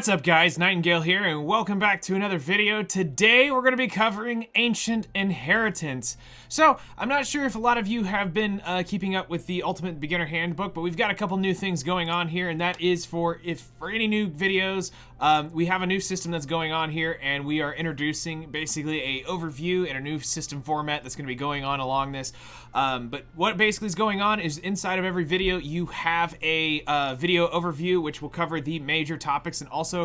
What's up guys, Nightingale here and welcome back to another video. Today we're going to be covering Ancient Inheritance. So, I'm not sure if a lot of you have been keeping up with the Ultimate Beginner Handbook, but we've got a couple new things going on here, and that is for any new videos, we have a new system that's going on here, and we are introducing basically a overview and a new system format that's going to be going on along this. But what basically is going on is inside of every video you have a video overview which will cover the major topics, and also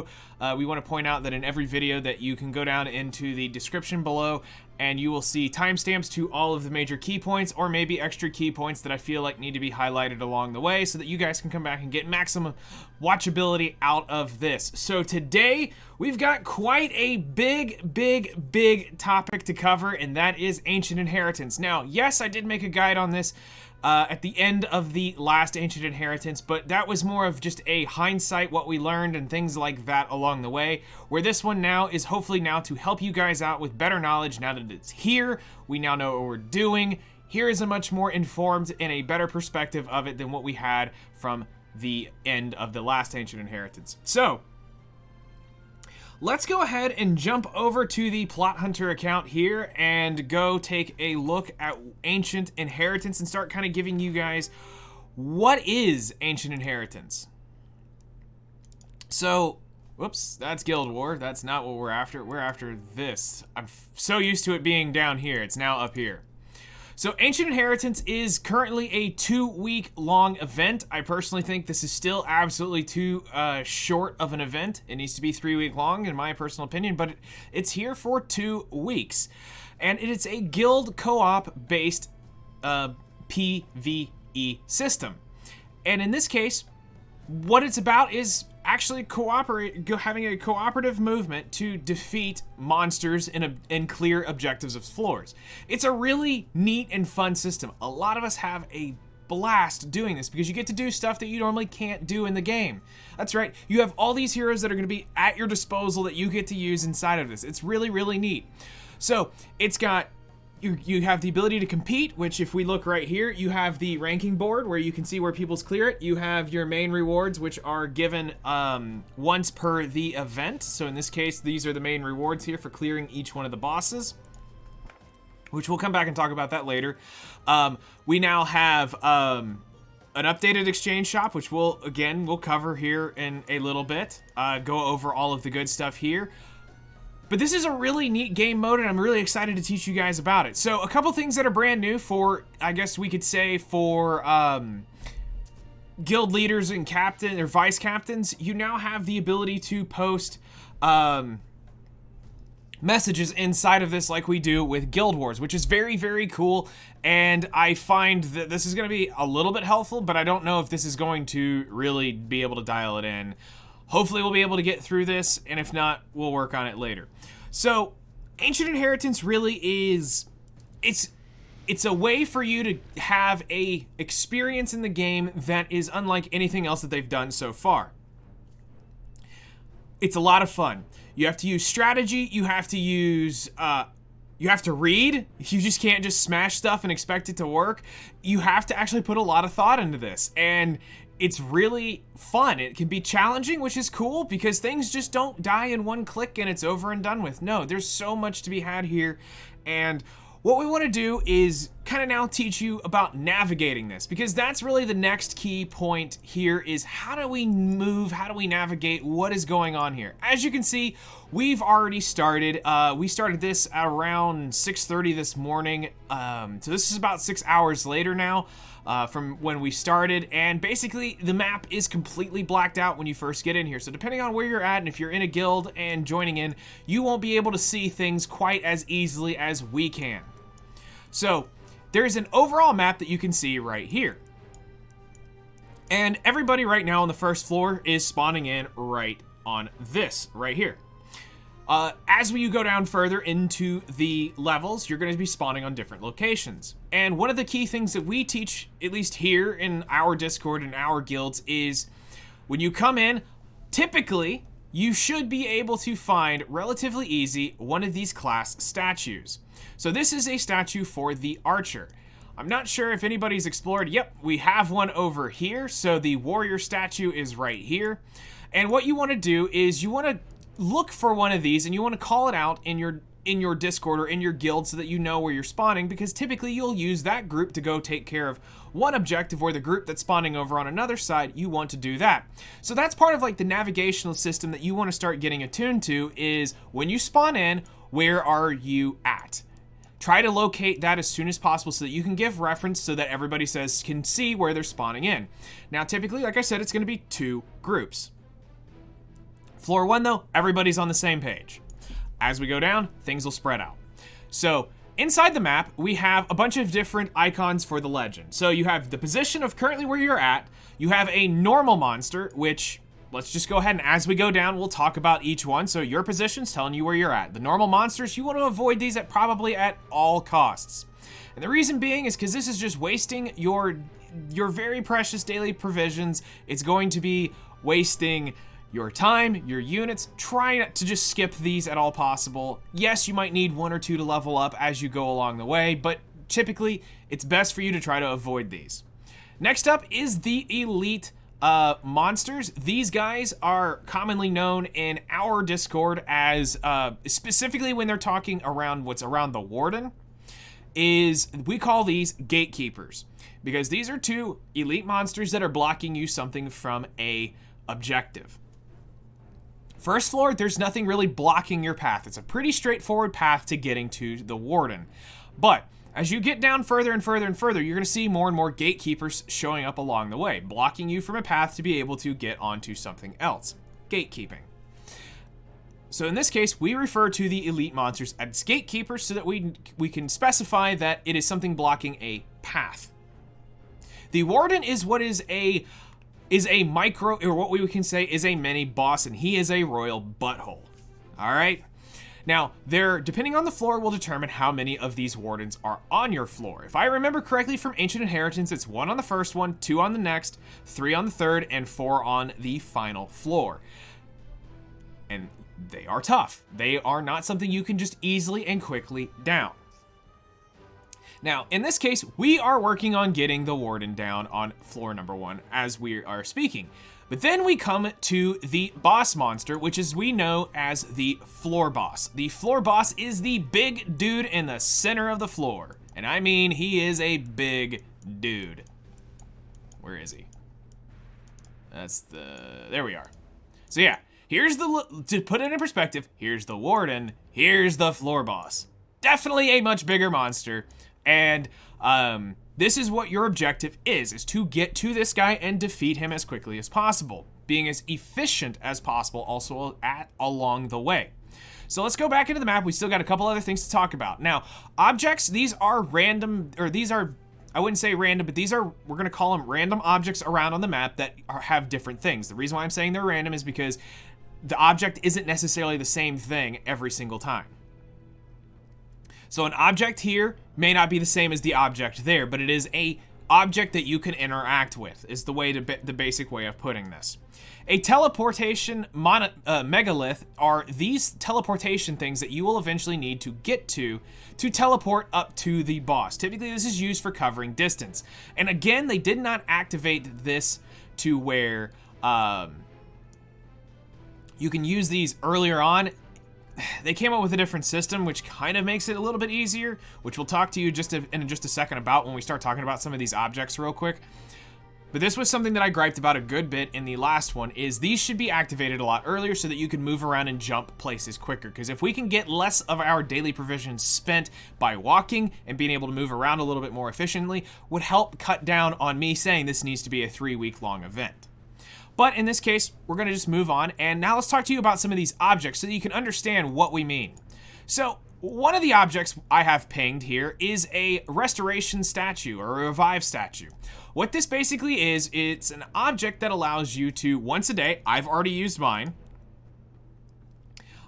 we want to point out that in every video that you can go down into the description below and you will see timestamps to all of the major key points, or maybe extra key points that I feel like need to be highlighted along the way so that you guys can come back and get maximum watchability out of this. So today we've got quite a big topic to cover, and that is Ancient Inheritance. Now, yes, I did make a guide on this at the end of the last Ancient Inheritance, but that was more of just a hindsight, what we learned and things like that along the way, where this one now is hopefully now to help you guys out with better knowledge now that it's here. We now know what we're doing. Here is a much more informed and a better perspective of it than what we had from the end of the last Ancient Inheritance. So, let's go ahead and jump over to the Plot Hunter account here and go take a look at Ancient Inheritance and start kind of giving you guys what is Ancient Inheritance. So, whoops, that's Guild War. That's not what we're after. We're after this. I'm so used to it being down here. It's now up here. So Ancient Inheritance is currently a 2-week long event. I personally think this is still absolutely too short of an event. It needs to be 3-week long in my personal opinion, but it's here for 2 weeks. And it is a guild co-op based PvE system. And in this case, what it's about is actually having a cooperative movement to defeat monsters and clear objectives of floors. It's a really neat and fun system. A lot of us have a blast doing this because you get to do stuff that you normally can't do in the game. That's right, you have all these heroes that are going to be at your disposal that you get to use inside of this. It's really neat. So it's got You have the ability to compete, which if we look right here, you have the ranking board where you can see where people's clear it. You have your main rewards, which are given once per the event. So in this case, these are the main rewards here for clearing each one of the bosses, which we'll come back and talk about that later. We now have an updated exchange shop, which we'll cover here in a little bit. Go over all of the good stuff here. But this is a really neat game mode, and I'm really excited to teach you guys about it. So a couple things that are brand new for, I guess we could say, for guild leaders and captain or vice captains. You now have the ability to post messages inside of this like we do with Guild Wars, which is very cool. And I find that this is going to be a little bit helpful, but I don't know if this is going to really be able to dial it in. Hopefully we'll be able to get through this, and if not, we'll work on it later. So, Ancient Inheritance really is, it's a way for you to have a experience in the game that is unlike anything else that they've done so far. It's a lot of fun. You have to use strategy, you have to use, you have to read. You just can't just smash stuff and expect it to work. You have to actually put a lot of thought into this, and it's really fun. It can be challenging, which is cool because things just don't die in one click and it's over and done with. No, there's so much to be had here. And what we want to do is kind of now teach you about navigating this, because that's really the next key point here is how do we move, how do we navigate, what is going on here. As you can see, we've already started. We started this around 6:30 this morning. So this is about 6 hours later now. From when we started, and basically the map is completely blacked out when you first get in here. So depending on where you're at, and if you're in a guild and joining in, you won't be able to see things quite as easily as we can. So there's an overall map that you can see right here. And everybody right now on the first floor is spawning in right on this right here. As you go down further into the levels, you're going to be spawning on different locations. And one of the key things that we teach, at least here in our Discord and our guilds, is when you come in, typically, you should be able to find relatively easy one of these class statues. So this is a statue for the Archer. I'm not sure if anybody's explored. Yep, we have one over here. So the warrior statue is right here. And what you want to do is you want to look for one of these and you want to call it out in your Discord or in your guild so that you know where you're spawning, because typically you'll use that group to go take care of one objective, where the group that's spawning over on another side, you want to do that. So that's part of like the navigational system that you want to start getting attuned to, is when you spawn in, where are you at? Try to locate that as soon as possible so that you can give reference so that everybody can see where they're spawning in. Now, typically, like I said, it's going to be 2 groups. Floor 1, though, everybody's on the same page. As we go down, things will spread out. So inside the map, we have a bunch of different icons for the legend. So you have the position of currently where you're at. You have a normal monster, which, let's just go ahead and as we go down, we'll talk about each one. So your position's telling you where you're at. The normal monsters, you want to avoid these probably at all costs. And the reason being is because this is just wasting your very precious daily provisions. It's going to be wasting your time, your units. Try not to just skip these at all possible. Yes, you might need 1 or 2 to level up as you go along the way, but typically it's best for you to try to avoid these. Next up is the elite monsters. These guys are commonly known in our Discord as, specifically when they're talking around what's around the warden, we call these gatekeepers, because these are 2 elite monsters that are blocking you something from a objective. First floor, there's nothing really blocking your path. It's a pretty straightforward path to getting to the warden. But as you get down further and further and further, you're going to see more and more gatekeepers showing up along the way, blocking you from a path to be able to get onto something else. Gatekeeping. So in this case, we refer to the elite monsters as gatekeepers so that we can specify that it is something blocking a path. The warden is what is a micro, or what we can say is a mini boss, and he is a royal butthole. All right. Now, depending on the floor, will determine how many of these wardens are on your floor. If I remember correctly from Ancient Inheritance, it's 1 on the first one, 2 on the next, 3 on the third, and 4 on the final floor. And they are tough. They are not something you can just easily and quickly down. Now, in this case, we are working on getting the warden down on floor number 1 as we are speaking. But then we come to the boss monster, which is we know as the floor boss. The floor boss is the big dude in the center of the floor. And I mean, he is a big dude. Where is he? There we are. So yeah, to put it in perspective, here's the warden, here's the floor boss. Definitely a much bigger monster. And this is what your objective is to get to this guy and defeat him as quickly as possible, being as efficient as possible also along the way. So let's go back into the map. We still got a couple other things to talk about. Now, objects, these are random, or these are, I wouldn't say random, but these are, we're gonna call them random objects around on the map that have different things. The reason why I'm saying they're random is because the object isn't necessarily the same thing every single time. So an object here may not be the same as the object there, but it is a object that you can interact with, is the basic way of putting this. A teleportation megalith are these teleportation things that you will eventually need to get to teleport up to the boss. Typically, this is used for covering distance. And again, they did not activate this to where you can use these earlier on. They came up with a different system, which kind of makes it a little bit easier, which we'll talk to you in just a second about when we start talking about some of these objects real quick. But this was something that I griped about a good bit in the last one, is these should be activated a lot earlier so that you can move around and jump places quicker. Because if we can get less of our daily provisions spent by walking and being able to move around a little bit more efficiently, would help cut down on me saying this needs to be a 3-week-long event. But in this case, we're gonna just move on, and now let's talk to you about some of these objects so that you can understand what we mean. So, one of the objects I have pinged here is a restoration statue, or a revive statue. What this basically is, it's an object that allows you to, once a day, I've already used mine,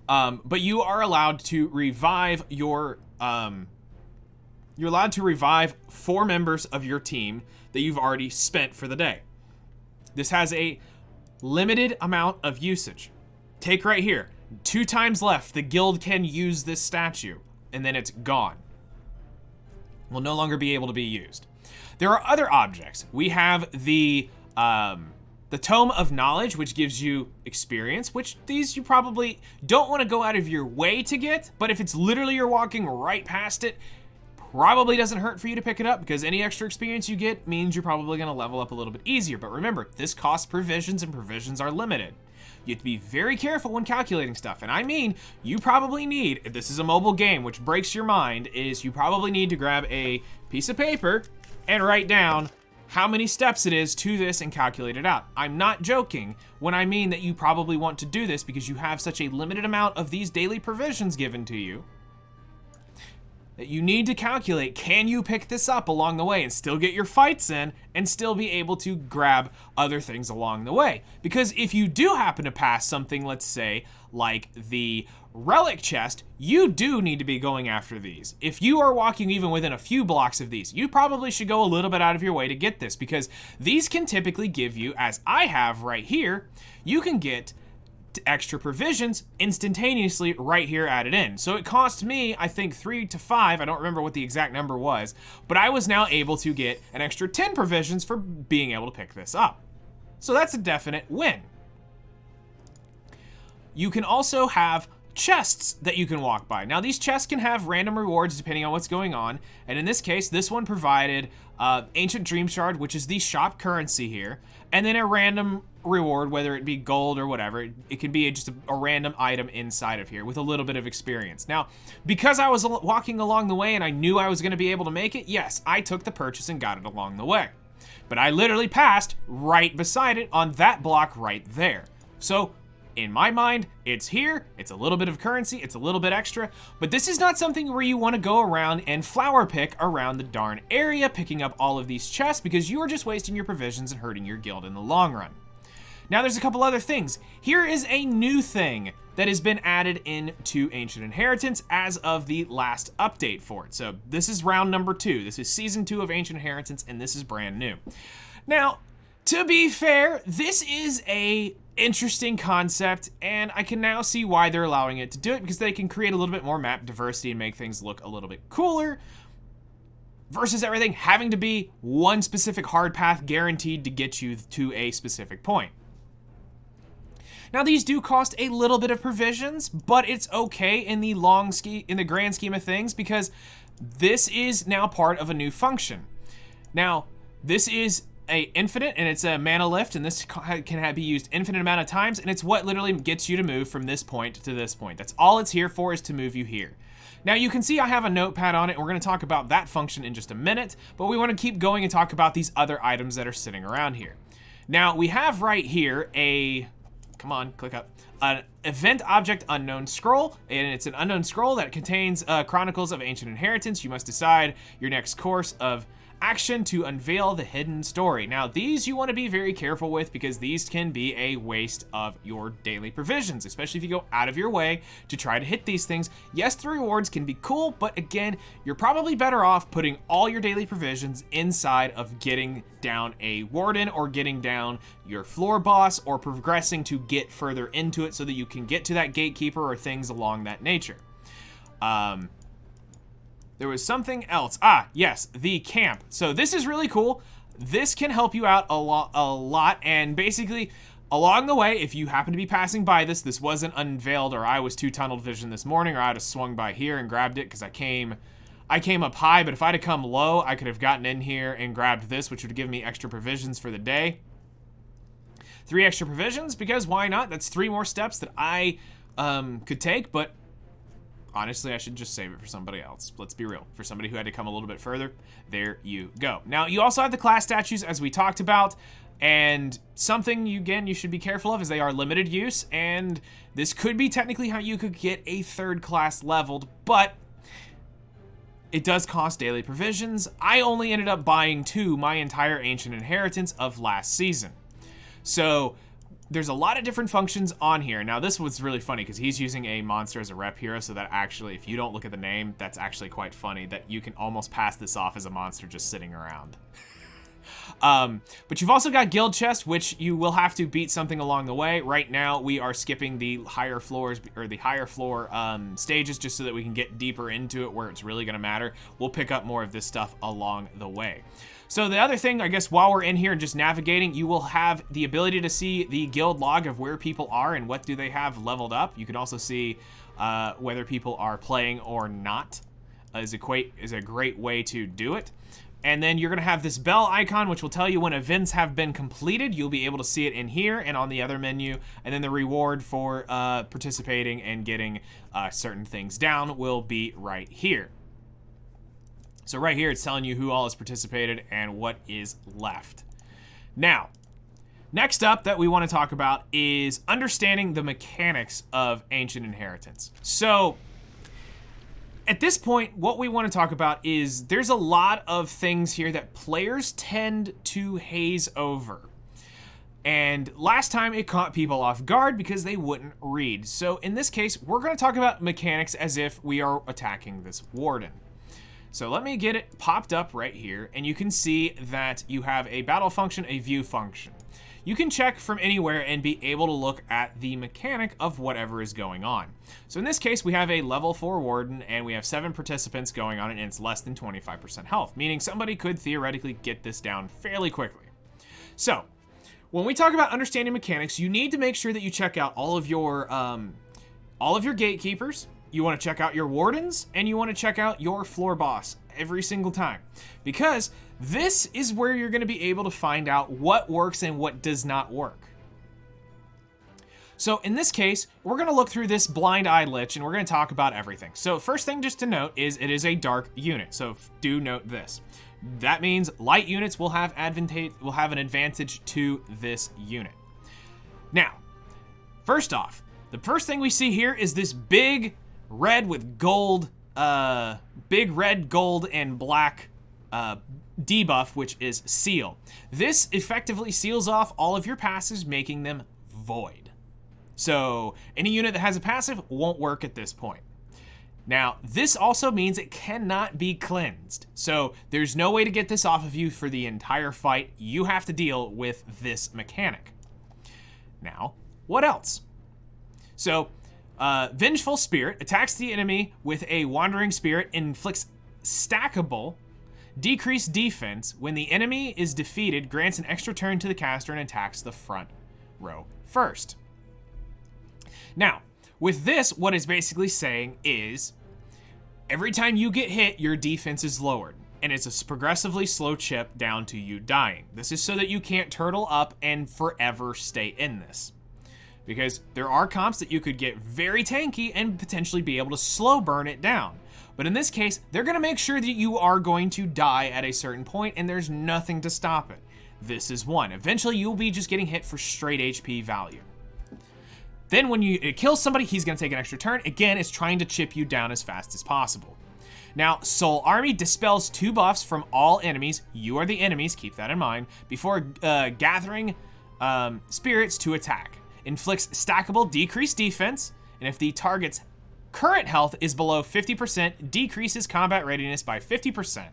but you are allowed to revive you're allowed to revive 4 members of your team that you've already spent for the day. This has a limited amount of usage. Take right here, 2 times left, the guild can use this statue, and then it's gone. Will no longer be able to be used. There are other objects. We have the the Tome of Knowledge, which gives you experience, which these you probably don't want to go out of your way to get, but if it's literally you're walking right past it, probably doesn't hurt for you to pick it up, because any extra experience you get means you're probably going to level up a little bit easier. But remember, this costs provisions, and provisions are limited. You have to be very careful when calculating stuff. And I mean, you probably need, if this is a mobile game, which breaks your mind, is you probably need to grab a piece of paper and write down how many steps it is to this and calculate it out. I'm not joking when I mean that you probably want to do this because you have such a limited amount of these daily provisions given to you that you need to calculate, can you pick this up along the way and still get your fights in and still be able to grab other things along the way? Because if you do happen to pass something, let's say, like the relic chest, you do need to be going after these. If you are walking even within a few blocks of these, you probably should go a little bit out of your way to get this, because these can typically give you, as I have right here, you can get extra provisions instantaneously right here added in. So it cost me, I think 3 to 5, I don't remember what the exact number was, but I was now able to get an extra 10 provisions for being able to pick this up. So that's a definite win. You can also have chests that you can walk by. Now these chests can have random rewards depending on what's going on, and in this case, this one provided Ancient Dream Shard, which is the shop currency here, and then a random reward, whether it be gold or whatever. It can be just a random item inside of here with a little bit of experience. Now, because I was walking along the way and I knew I was going to be able to make it, yes, I took the purchase and got it along the way. But I literally passed right beside it on that block right there. So, in my mind, it's here, it's a little bit of currency, it's a little bit extra, but this is not something where you want to go around and flower pick around the darn area, picking up all of these chests, because you are just wasting your provisions and hurting your guild in the long run. Now there's a couple other things. Here is a new thing that has been added into Ancient Inheritance as of the last update for it. So this is round number 2. This is season 2 of Ancient Inheritance, and this is brand new. Now, to be fair, this is a interesting concept, and I can now see why they're allowing it to do it, because they can create a little bit more map diversity and make things look a little bit cooler, versus everything having to be one specific hard path guaranteed to get you to a specific point. Now these do cost a little bit of provisions, but it's okay in the grand scheme of things, because this is now part of a new function. Now, this is a infinite, and it's a mana lift, and this can be used infinite amount of times, and it's what literally gets you to move from this point to this point. That's all it's here for, is to move you here. Now you can see I have a notepad on it, and we're going to talk about that function in just a minute, but we want to keep going and talk about these other items that are sitting around here. Now we have right here a, come on, click up, an event object unknown scroll, and it's an unknown scroll that contains Chronicles of Ancient Inheritance. You must decide your next course of action to unveil the hidden story. Now these you want to be very careful with, because these can be a waste of your daily provisions, especially if you go out of your way to try to hit these things. Yes, the rewards can be cool, but again, you're probably better off putting all your daily provisions inside of getting down a warden, or getting down your floor boss, or progressing to get further into it so that you can get to that gatekeeper or things along that nature. There was something else. Ah, yes, the camp. So this is really cool. This can help you out a lot, and basically, along the way, if you happen to be passing by this wasn't unveiled, or I was too tunnel vision this morning, or I'd have swung by here and grabbed it, because I came up high, but if I'd have come low, I could have gotten in here and grabbed this, which would give me extra provisions for the day. 3 extra provisions, because why not? That's 3 more steps that I could take, but honestly, I should just save it for somebody else. Let's be real. For somebody who had to come a little bit further, there you go. Now, you also have the class statues, as we talked about, and something, you should be careful of is they are limited use, and this could be technically how you could get a 3rd class leveled, but it does cost daily provisions. I only ended up buying 2 my entire Ancient Inheritance of last season. So there's a lot of different functions on here. Now this was really funny because he's using a monster as a rep hero, so that actually, if you don't look at the name, that's actually quite funny that you can almost pass this off as a monster just sitting around. But you've also got guild chests, which you will have to beat something along the way. Right now, we are skipping the higher floors, or the higher floor stages, just so that we can get deeper into it where it's really going to matter. We'll pick up more of this stuff along the way. So the other thing, I guess, while we're in here and just navigating, you will have the ability to see the guild log of where people are and what do they have leveled up. You can also see whether people are playing or not. Is a great way to do it. And then you're gonna have this bell icon, which will tell you when events have been completed. You'll be able to see it in here and on the other menu. And then the reward for participating and getting certain things down will be right here. So right here, it's telling you who all has participated and what is left. Now, next up that we want to talk about is understanding the mechanics of Ancient Inheritance. So, at this point, what we want to talk about is there's a lot of things here that players tend to haze over. And last time it caught people off guard because they wouldn't read. So in this case, we're going to talk about mechanics as if we are attacking this warden. So let me get it popped up right here, and you can see that you have a battle function, a view function. You can check from anywhere and be able to look at the mechanic of whatever is going on. So in this case, we have a level 4 warden and we have 7 participants going on it, and it's less than 25% health, meaning somebody could theoretically get this down fairly quickly. So when we talk about understanding mechanics, you need to make sure that you check out all of your gatekeepers. You want to check out your wardens, and you want to check out your floor boss every single time, because this is where you're going to be able to find out what works and what does not work. So in this case, we're going to look through this blind eye lich and we're going to talk about everything. So first thing just to note is it is a dark unit. So do note this. That means light units will have an advantage to this unit. Now, first off, the first thing we see here is this big red with gold, big red, gold, and black debuff, which is seal. This effectively seals off all of your passives, making them void. So any unit that has a passive won't work at this point. Now, this also means it cannot be cleansed. So there's no way to get this off of you for the entire fight. You have to deal with this mechanic. Now, what else? So, Vengeful Spirit attacks the enemy with a Wandering Spirit, inflicts stackable decreased defense. When the enemy is defeated, grants an extra turn to the caster and attacks the front row first. Now, with this, what it's basically saying is every time you get hit, your defense is lowered, and it's a progressively slow chip down to you dying. This is so that you can't turtle up and forever stay in this. Because there are comps that you could get very tanky and potentially be able to slow burn it down. But in this case, they're going to make sure that you are going to die at a certain point, and there's nothing to stop it. This is one. Eventually, you'll be just getting hit for straight HP value. Then when it kills somebody, he's going to take an extra turn. Again, it's trying to chip you down as fast as possible. Now, Soul Army dispels 2 buffs from all enemies. You are the enemies, keep that in mind, before gathering spirits to attack. Inflicts stackable decreased defense, and if the target's current health is below 50%, decreases combat readiness by 50%.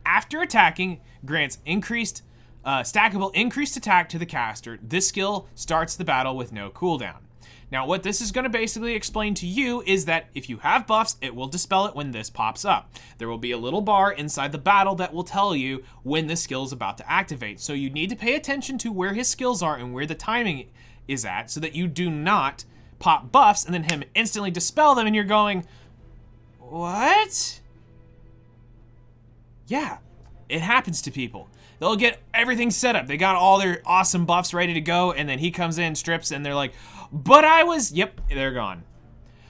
After attacking, grants stackable increased attack to the caster. This skill starts the battle with no cooldown. Now, what this is going to basically explain to you is that if you have buffs, it will dispel it when this pops up. There will be a little bar inside the battle that will tell you when the skill is about to activate. So you need to pay attention to where his skills are and where the timing is at so that you do not pop buffs and then him instantly dispel them and you're going, what? Yeah, it happens to people. They'll get everything set up. They got all their awesome buffs ready to go, and then he comes in, strips, and they're like, but I was, yep, they're gone.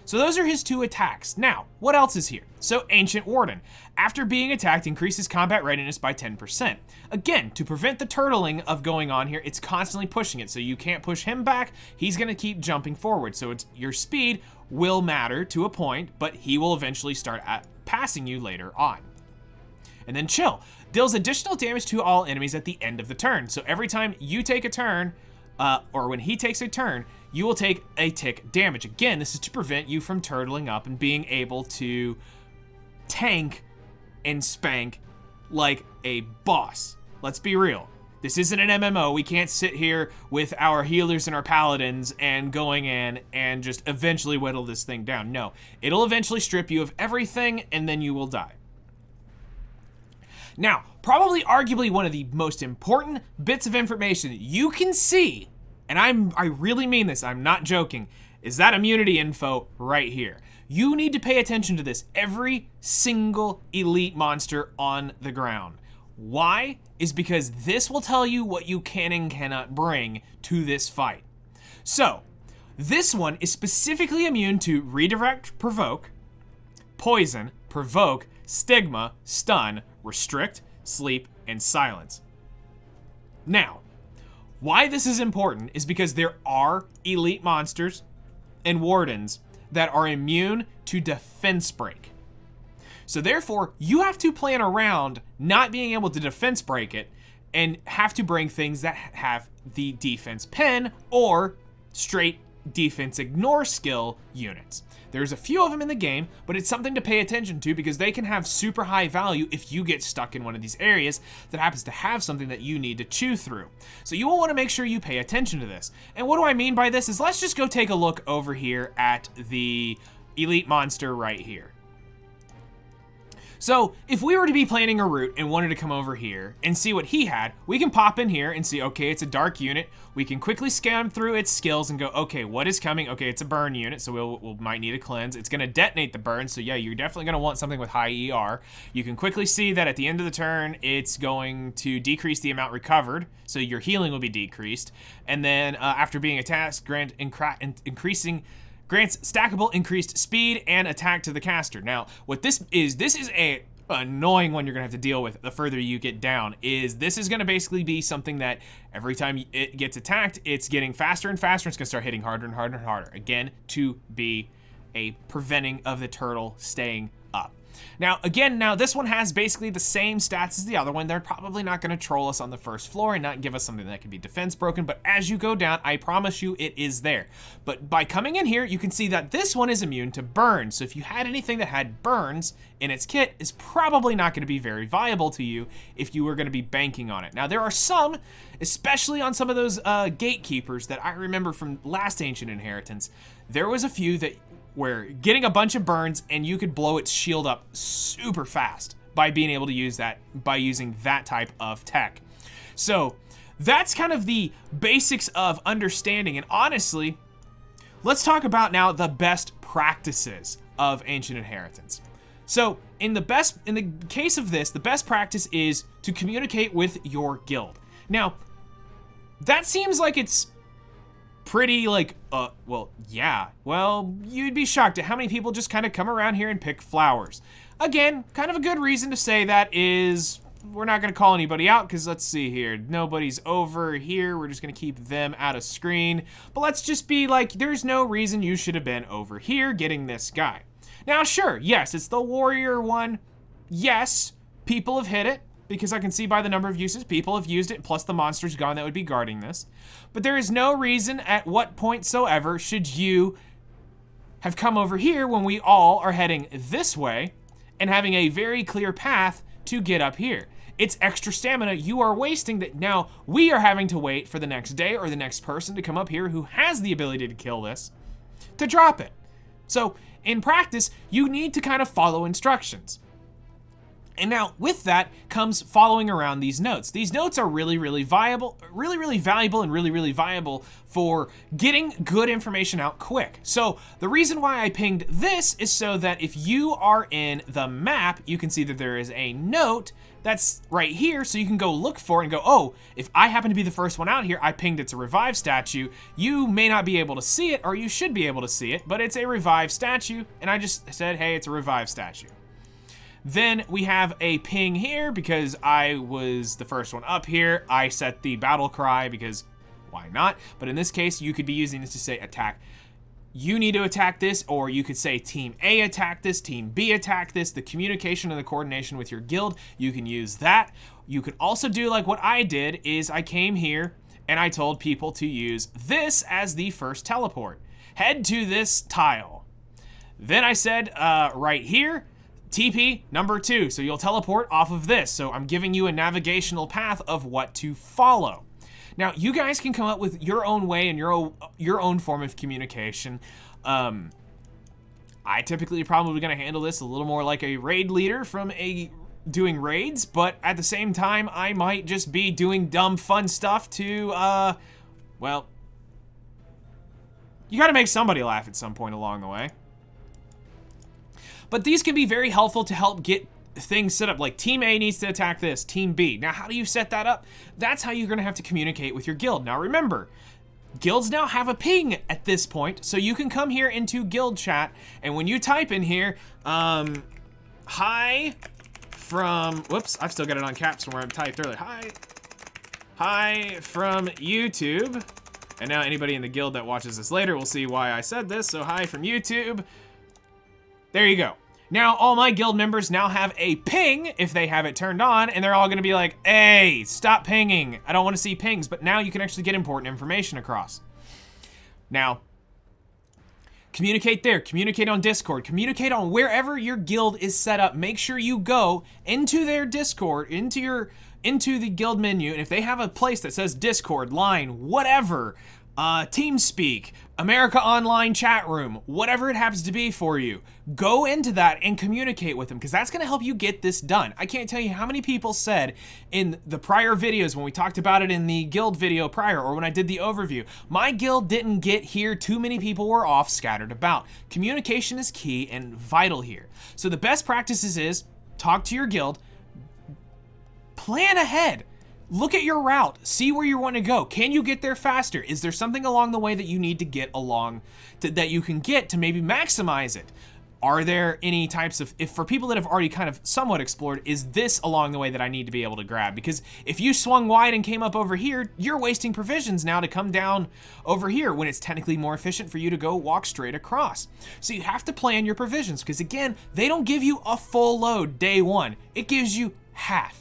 So those are his 2 attacks. Now, what else is here? So Ancient Warden. After being attacked, increases combat readiness by 10%. Again, to prevent the turtling of going on here, it's constantly pushing it, so you can't push him back. He's gonna keep jumping forward, so your speed will matter to a point, but he will eventually start passing you later on. And then Chill. Deals additional damage to all enemies at the end of the turn. So every time you take a turn, or when he takes a turn, you will take a tick damage. Again, this is to prevent you from turtling up and being able to tank and spank like a boss. Let's be real. This isn't an MMO. We can't sit here with our healers and our paladins and going in and just eventually whittle this thing down. No, it'll eventually strip you of everything and then you will die. Now, probably arguably one of the most important bits of information you can see, and I really mean this, I'm not joking, is that immunity info right here. You need to pay attention to this every single elite monster on the ground. Why? Is because this will tell you what you can and cannot bring to this fight. So, this one is specifically immune to redirect, provoke, poison, provoke, stigma, stun, restrict, sleep, and silence. Now, why this is important is because there are elite monsters and wardens that are immune to defense break. So therefore, you have to plan around not being able to defense break it and have to bring things that have the defense pen or straight defense ignore skill units. There's a few of them in the game, but it's something to pay attention to because they can have super high value if you get stuck in one of these areas that happens to have something that you need to chew through. So you will want to make sure you pay attention to this. And what do I mean by this is let's just go take a look over here at the elite monster right here. So if we were to be planning a route and wanted to come over here and see what he had, we can pop in here and see, okay, it's a dark unit. We can quickly scan through its skills and go, okay, what is coming? Okay, it's a burn unit, so we'll might need a cleanse. It's gonna detonate the burn, so yeah, you're definitely gonna want something with high ER. You can quickly see that at the end of the turn, it's going to decrease the amount recovered, so your healing will be decreased. And then after being attacked, grants stackable increased speed and attack to the caster. Now, what this is a annoying one you're gonna have to deal with the further you get down, is this is gonna basically be something that every time it gets attacked, it's getting faster and faster, and it's gonna start hitting harder and harder and harder. Again, to be a preventing of the turtle staying up. Now, again, this one has basically the same stats as the other one. They're probably not gonna troll us on the first floor and not give us something that can be defense broken, but as you go down, I promise you it is there. But by coming in here, you can see that this one is immune to burns. So if you had anything that had burns in its kit, is probably not gonna be very viable to you if you were gonna be banking on it. Now, there are some, especially on some of those gatekeepers that I remember from last Ancient Inheritance, there was a few that where getting a bunch of burns and you could blow its shield up super fast by being able to use that, by using that type of tech. So that's kind of the basics of understanding. And honestly, let's talk about now the best practices of Ancient Inheritance. So in the case of this, the best practice is to communicate with your guild. Now, that seems like it's pretty like, well, yeah. Well, you'd be shocked at how many people just kind of come around here and pick flowers. Again, kind of a good reason to say that is we're not going to call anybody out because let's see here. Nobody's over here. We're just going to keep them out of screen. But let's just be like, there's no reason you should have been over here getting this guy. Now, sure, yes, it's the warrior one. Yes, people have hit it, because I can see by the number of uses, people have used it, plus the monster's gone that would be guarding this. But there is no reason at what point soever should you have come over here when we all are heading this way and having a very clear path to get up here. It's extra stamina you are wasting that now we are having to wait for the next day or the next person to come up here who has the ability to kill this to drop it. So in practice, you need to kind of follow instructions. And now with that comes following around these notes. These notes are really valuable and really viable for getting good information out quick. So the reason why I pinged this is so that if you are in the map, you can see that there is a note that's right here, so you can go look for it and go, oh, if I happen to be the first one out here, I pinged it's a revive statue. You may not be able to see it, or you should be able to see it, but it's a revive statue, and I just said, hey, it's a revive statue. Then we have a ping here because I was the first one up here. I set the battle cry because why not? But in this case, you could be using this to say attack. You need to attack this, or you could say team A attack this, team B attack this. The communication and the coordination with your guild, you can use that. You could also do like what I did is I came here and I told people to use this as the first teleport. Head to this tile. Then I said right here, TP number 2, so you'll teleport off of this. So I'm giving you a navigational path of what to follow. Now, you guys can come up with your own way and your own form of communication. I typically probably going to handle this a little more like a raid leader from doing raids, but at the same time, I might just be doing dumb, fun stuff to, well, you got to make somebody laugh at some point along the way. But these can be very helpful to help get things set up, like Team A needs to attack this, Team B. Now, how do you set that up? That's how you're gonna have to communicate with your guild. Now, remember, guilds now have a ping at this point, so you can come here into guild chat, and when you type in here, hi from, whoops, I've still got it on caps from where I typed earlier. Hi from YouTube. And now anybody in the guild that watches this later will see why I said this, so hi from YouTube. There you go. Now, all my guild members now have a ping if they have it turned on, and they're all gonna be like, hey, stop pinging. I don't wanna see pings, but now you can actually get important information across. Now, communicate there, communicate on Discord, communicate on wherever your guild is set up. Make sure you go into their Discord, into the guild menu, and if they have a place that says Discord, line, whatever, TeamSpeak, America Online chat room, whatever it happens to be for you, go into that and communicate with them, because that's going to help you get this done. I can't tell you how many people said in the prior videos when we talked about it in the guild video prior, or when I did the overview, my guild didn't get here, too many people were off scattered about. Communication is key and vital here. So the best practices is talk to your guild, plan ahead. Look at your route, see where you want to go. Can you get there faster? Is there something along the way that you need to get along, that you can get to maybe maximize it? Are there any types of, if for people that have already kind of somewhat explored, is this along the way that I need to be able to grab? Because if you swung wide and came up over here, you're wasting provisions now to come down over here when it's technically more efficient for you to go walk straight across. So you have to plan your provisions, because again, they don't give you a full load day one. It gives you half.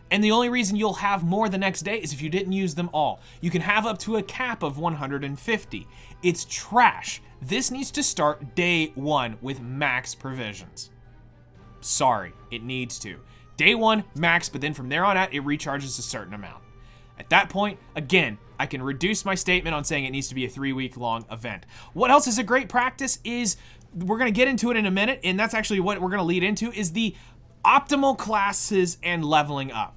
And the only reason you'll have more the next day is if you didn't use them all. You can have up to a cap of 150. It's trash. This needs to start day one with max provisions. Sorry, it needs to. Day one, max, but then from there on out, it recharges a certain amount. At that point, again, I can reduce my statement on saying it needs to be a 3-week-long event. What else is a great practice is, we're gonna get into it in a minute, and that's actually what we're gonna lead into, is the optimal classes and leveling up.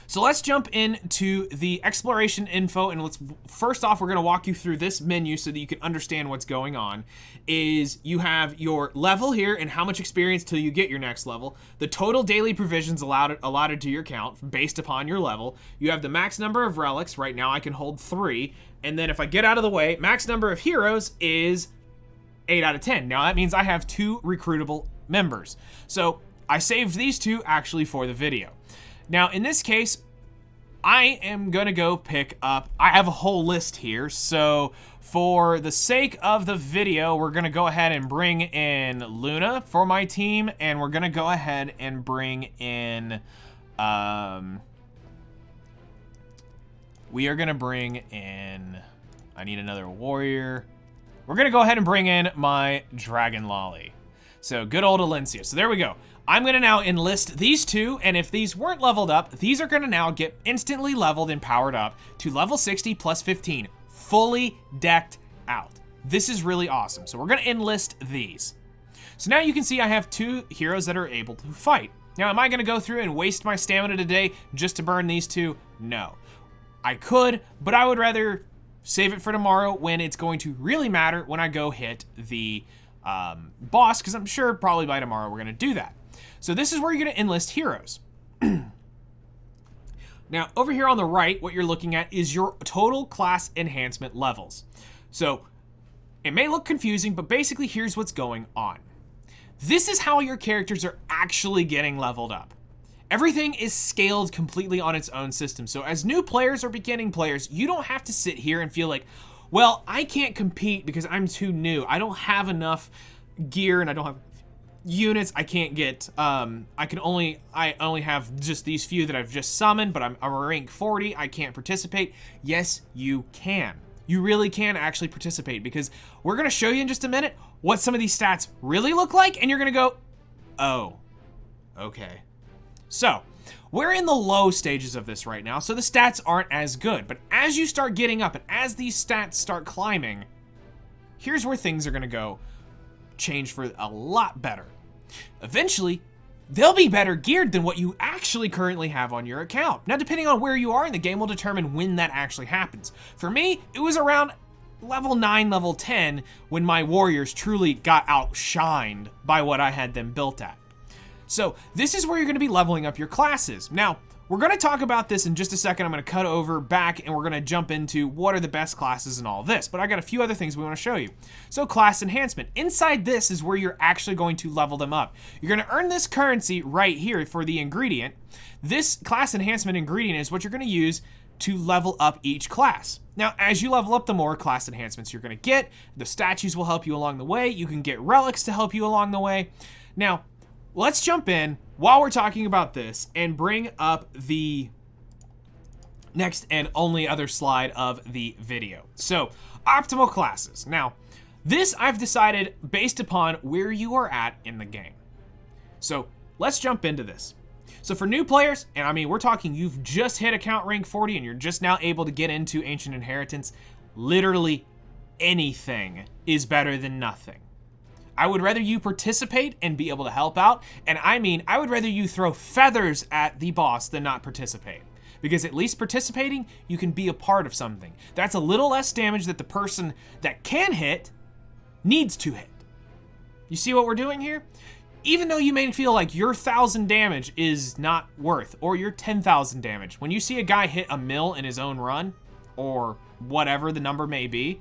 So let's jump into the exploration info, and first off, we're gonna walk you through this menu so that you can understand what's going on. Is you have your level here and how much experience till you get your next level, the total daily provisions allotted to your count based upon your level. You have the max number of relics. Right now I can hold 3, and then if I get out of the way, max number of heroes is 8 out of 10. Now that means I have 2 recruitable members. So I saved these 2 actually for the video. Now, in this case, I am gonna go pick up, I have a whole list here, so for the sake of the video, we're gonna go ahead and bring in Luna for my team, and we're gonna go ahead and bring in, we are gonna bring in, I need another warrior. We're gonna go ahead and bring in my Dragon Lolly. So good old Alencia. So there we go. I'm gonna now enlist these 2, and if these weren't leveled up, these are gonna now get instantly leveled and powered up to level 60 plus 15, fully decked out. This is really awesome. So we're gonna enlist these. So now you can see I have 2 heroes that are able to fight. Now, am I gonna go through and waste my stamina today just to burn these 2? No. I could, but I would rather save it for tomorrow when it's going to really matter when I go hit the boss, because I'm sure probably by tomorrow we're gonna do that. So this is where you're gonna enlist heroes. Now, over here on the right, what you're looking at is your total class enhancement levels. So it may look confusing, but basically here's what's going on. This is how your characters are actually getting leveled up. Everything is scaled completely on its own system. So as new players or beginning players, you don't have to sit here and feel like, well, I can't compete because I'm too new. I don't have enough gear and I don't have units. I can't get, I only have just these few that I've just summoned, but I'm a rank 40. I can't participate. Yes, you can. You really can actually participate, because we're going to show you in just a minute what some of these stats really look like, and you're going to go, oh, okay. So, we're in the low stages of this right now, so the stats aren't as good. But as you start getting up and as these stats start climbing, here's where things are going to go change for a lot better. Eventually, they'll be better geared than what you actually currently have on your account. Now, depending on where you are in the game will determine when that actually happens. For me, it was around level 9, level 10 when my warriors truly got outshined by what I had them built at. So this is where you're going to be leveling up your classes. Now, we're going to talk about this in just a second. I'm going to cut over back and we're going to jump into what are the best classes and all this. But I got a few other things we want to show you. So class enhancement. Inside this is where you're actually going to level them up. You're going to earn this currency right here for the ingredient. This class enhancement ingredient is what you're going to use to level up each class. Now, as you level up, the more class enhancements you're going to get. The statues will help you along the way. You can get relics to help you along the way. Now, let's jump in while we're talking about this and bring up the next and only other slide of the video. So, optimal classes. Now, this I've decided based upon where you are at in the game. So, let's jump into this. So for new players, and I mean, we're talking you've just hit account rank 40 and you're just now able to get into Ancient Inheritance, literally anything is better than nothing. I would rather you participate and be able to help out, and I mean, I would rather you throw feathers at the boss than not participate. Because at least participating, you can be a part of something. That's a little less damage that the person that can hit needs to hit. You see what we're doing here? Even though you may feel like your 1,000 damage is not worth, or your 10,000 damage, when you see a guy hit a mill in his own run, or whatever the number may be,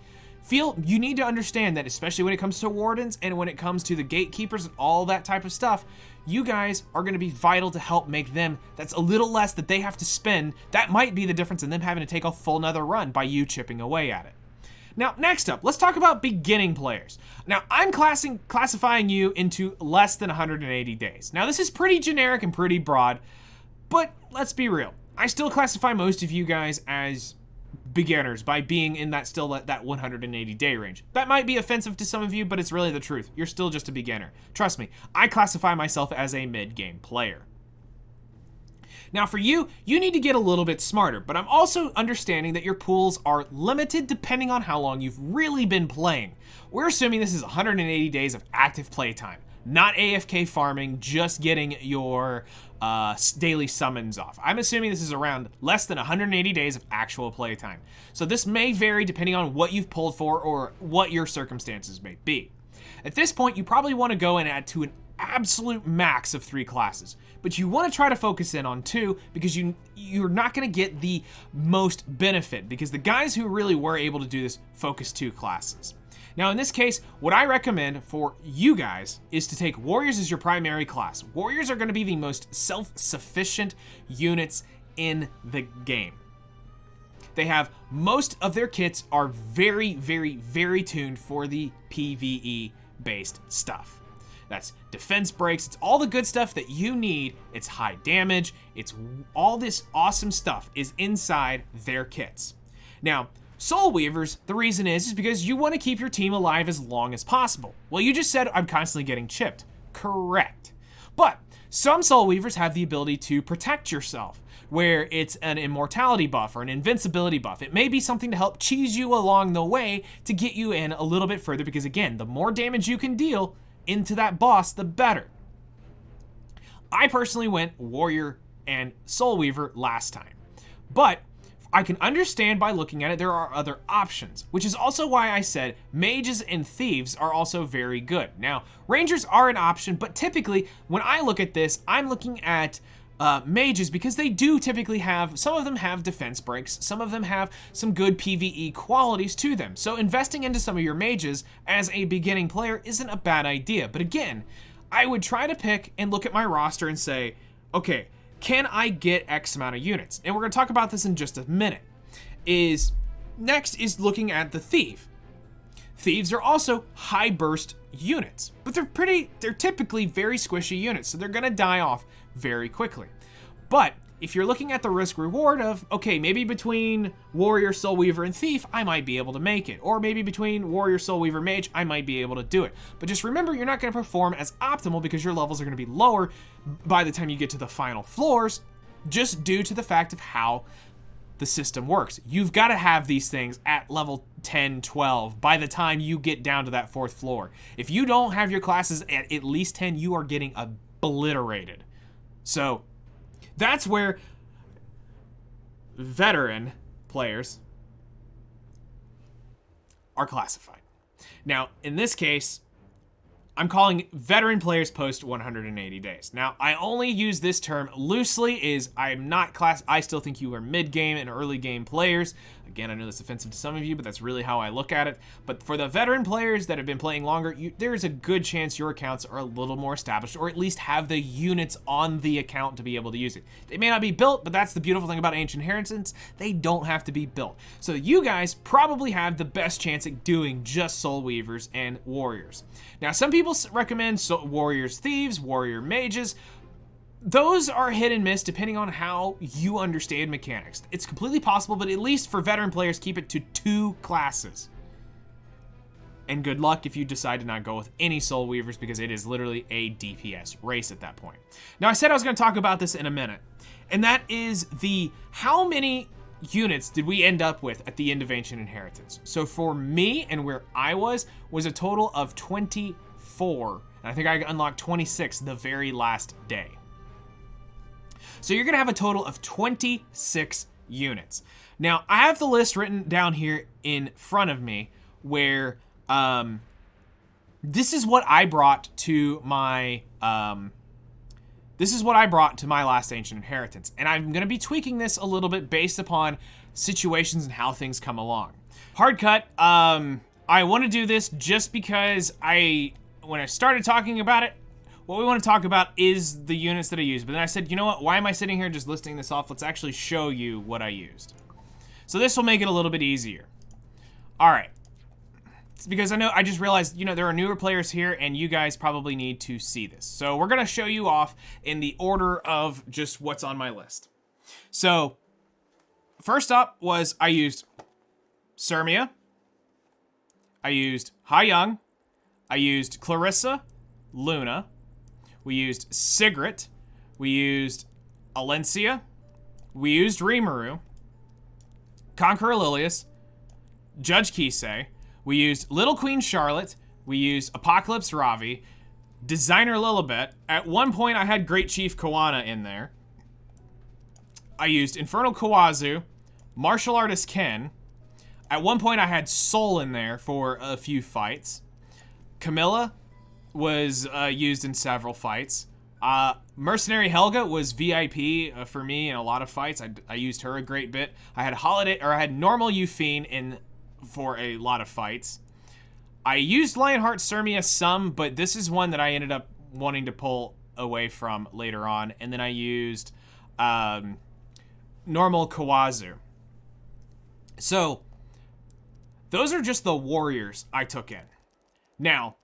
you need to understand that, especially when it comes to wardens and when it comes to the gatekeepers and all that type of stuff, you guys are going to be vital to help make them, that's a little less that they have to spend. That might be the difference in them having to take a full nother run by you chipping away at it. Now, next up, let's talk about beginning players. Now, I'm classifying you into less than 180 days. Now, this is pretty generic and pretty broad, but let's be real. I still classify most of you guys as beginners by being in that 180 day range. That might be offensive to some of you, but it's really the truth. You're still just a beginner. Trust me, I classify myself as a mid-game player. Now for you, you need to get a little bit smarter, but I'm also understanding that your pools are limited depending on how long you've really been playing. We're assuming this is 180 days of active playtime, not AFK farming, just getting your daily summons off. I'm assuming this is around less than 180 days of actual playtime. So this may vary depending on what you've pulled for or what your circumstances may be. At this point, you probably want to go and add to an absolute max of 3 classes, but you want to try to focus in on 2 because you're not going to get the most benefit, because the guys who really were able to do this focus 2 classes. Now in this case, what I recommend for you guys is to take Warriors as your primary class. Warriors are going to be the most self-sufficient units in the game. They have most of their kits are very, very, very tuned for the PvE based stuff. That's defense breaks, it's all the good stuff that you need. It's high damage, it's all this awesome stuff is inside their kits. Now, Soul Weavers, the reason is because you want to keep your team alive as long as possible. Well, you just said I'm constantly getting chipped. Correct. But some Soul Weavers have the ability to protect yourself, where it's an immortality buff or an invincibility buff. It may be something to help cheese you along the way to get you in a little bit further, because again, the more damage you can deal into that boss, the better. I personally went Warrior and Soul Weaver last time, but I can understand by looking at it there are other options, which is also why I said mages and thieves are also very good. Now, rangers are an option, but typically when I look at this, I'm looking at mages because they do typically have, some of them have defense breaks, some of them have some good PvE qualities to them. So investing into some of your mages as a beginning player isn't a bad idea. But again, I would try to pick and look at my roster and say, okay, can I get X amount of units? And we're going to talk about this in just a minute. Next is looking at the thief. Thieves are also high burst units, but they're typically very squishy units, so they're going to die off very quickly. But if you're looking at the risk reward of, okay, maybe between Warrior, Soul Weaver, and Thief, I might be able to make it. Or maybe between Warrior, Soul Weaver, Mage, I might be able to do it. But just remember, you're not going to perform as optimal because your levels are going to be lower by the time you get to the final floors, just due to the fact of how the system works. You've got to have these things at level 10, 12 by the time you get down to that 4th floor. If you don't have your classes at least 10, you are getting obliterated. So that's where veteran players are classified. Now, in this case, I'm calling veteran players post 180 days. Now, I only use this term loosely, I still think you are mid-game and early game players. Again, I know that's offensive to some of you, but that's really how I look at it. But for the veteran players that have been playing longer, there's a good chance your accounts are a little more established, or at least have the units on the account to be able to use it. They may not be built, but that's the beautiful thing about Ancient Inheritance. They don't have to be built. So you guys probably have the best chance at doing just Soul Weavers and Warriors. Now, some people recommend Warriors Thieves, Warrior Mages. Those are hit and miss depending on how you understand mechanics. It's completely possible, but at least for veteran players, keep it to 2 classes. And good luck if you decide to not go with any Soul Weavers, because it is literally a DPS race at that point. Now, I said I was going to talk about this in a minute, and that is how many units did we end up with at the end of Ancient Inheritance? So for me and where I was a total of 24, and I think I unlocked 26 the very last day. So you're gonna have a total of 26 units. Now, I have the list written down here in front of me where this is what I brought to my last Ancient Inheritance. And I'm gonna be tweaking this a little bit based upon situations and how things come along. Hard cut, I wanna do this just because when I started talking about it, what we want to talk about is the units that I use. But then I said, you know what? Why am I sitting here just listing this off? Let's actually show you what I used. So this will make it a little bit easier. All right. It's because I just realized, there are newer players here and you guys probably need to see this. So we're going to show you off in the order of just what's on my list. So first up was I used Sirmia. I used Ha Young. I used Clarissa, Luna. We used Sigrid, we used Alencia, we used Rimuru, Conqueror Lilius, Judge Kisei, we used Little Queen Charlotte, we used Apocalypse Ravi, Designer Lilibet. At one point I had Great Chief Kawana in there. I used Infernal Kawazu, Martial Artist Ken. At one point I had Soul in there for a few fights. Camilla was used in several fights. Mercenary Helga was VIP for me in a lot of fights. I used her a great bit. I had normal Euphine in for a lot of fights. I used Lionheart Sirmia some, but this is one that I ended up wanting to pull away from later on. And then I used normal Kawazu. So those are just the warriors I took in. Now,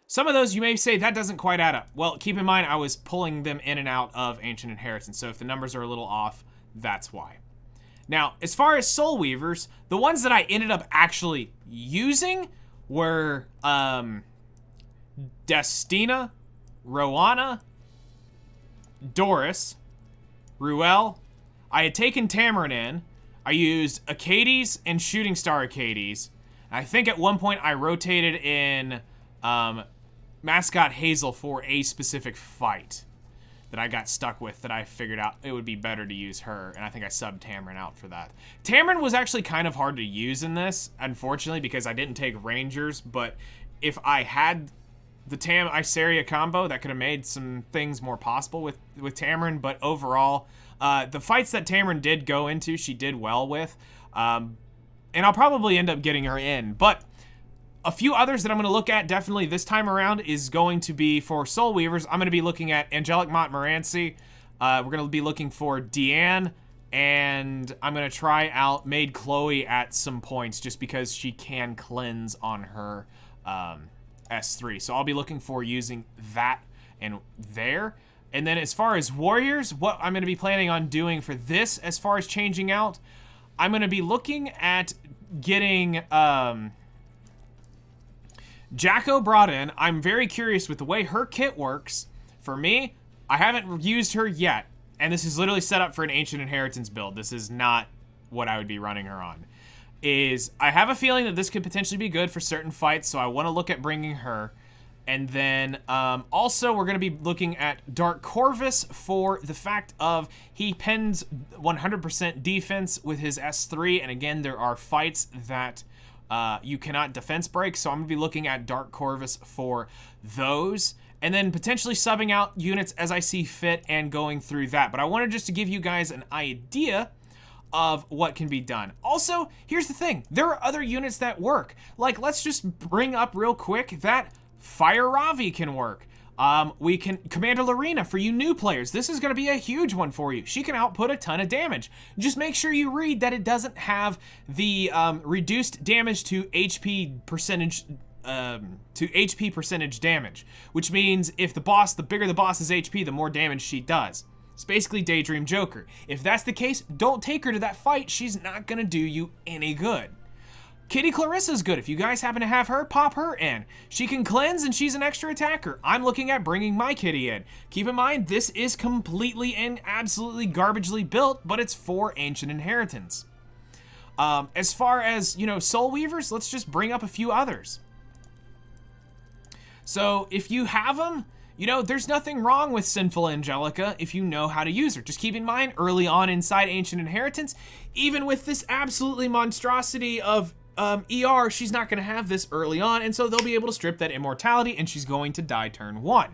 some of those you may say that doesn't quite add up. Well, keep in mind I was pulling them in and out of Ancient Inheritance, so if the numbers are a little off, that's why. Now, as far as Soul Weavers, the ones that I ended up actually using were Destina, Rowana, Doris, Ruel. I had taken Tamarin in. I used Acades and Shooting Star Acades. I think at one point I rotated in Mascot Hazel for a specific fight that I got stuck with, that I figured out it would be better to use her, and I think I subbed Tamarin out for that. Tamarin was actually kind of hard to use in this, unfortunately, because I didn't take Rangers, but if I had the Tam Iseria combo, that could have made some things more possible with Tamarin, but overall, the fights that Tamarin did go into, she did well with, and I'll probably end up getting her in, but a few others that I'm going to look at definitely this time around is going to be for Soul Weavers. I'm going to be looking at Angelic Montmorency. We're going to be looking for Deanne, and I'm going to try out Maid Chloe at some points just because she can cleanse on her S3. So I'll be looking for using that and there. And then as far as warriors, what I'm going to be planning on doing for this, as far as changing out, I'm going to be looking at getting Jacko brought in. I'm very curious with the way her kit works. For me, I haven't used her yet, and this is literally set up for an Ancient Inheritance build. This is not what I would be running her on. I have a feeling that this could potentially be good for certain fights, so I want to look at bringing her. And then also we're going to be looking at Dark Corvus for the fact of he pens 100% defense with his S3. And again, there are fights that you cannot defense break. So I'm going to be looking at Dark Corvus for those. And then potentially subbing out units as I see fit and going through that. But I wanted just to give you guys an idea of what can be done. Also, here's the thing. There are other units that work. Like, let's just bring up real quick that Fire Ravi can work. We can Commander Lorena for you new players. This is going to be a huge one for you. She can output a ton of damage. Just make sure you read that it doesn't have the reduced damage to HP percentage damage, which means if the bigger the boss's HP, the more damage she does. It's basically Daydream Joker. If that's the case, don't take her to that fight. She's not going to do you any good. Kitty Clarissa's good. If you guys happen to have her, pop her in. She can cleanse and she's an extra attacker. I'm looking at bringing my kitty in. Keep in mind, this is completely and absolutely garbagely built, but it's for Ancient Inheritance. As far as, Soul Weavers, let's just bring up a few others. So if you have them, there's nothing wrong with Sinful Angelica if you know how to use her. Just keep in mind, early on inside Ancient Inheritance, even with this absolutely monstrosity of ER, she's not going to have this early on, and so they'll be able to strip that immortality, and she's going to die turn 1.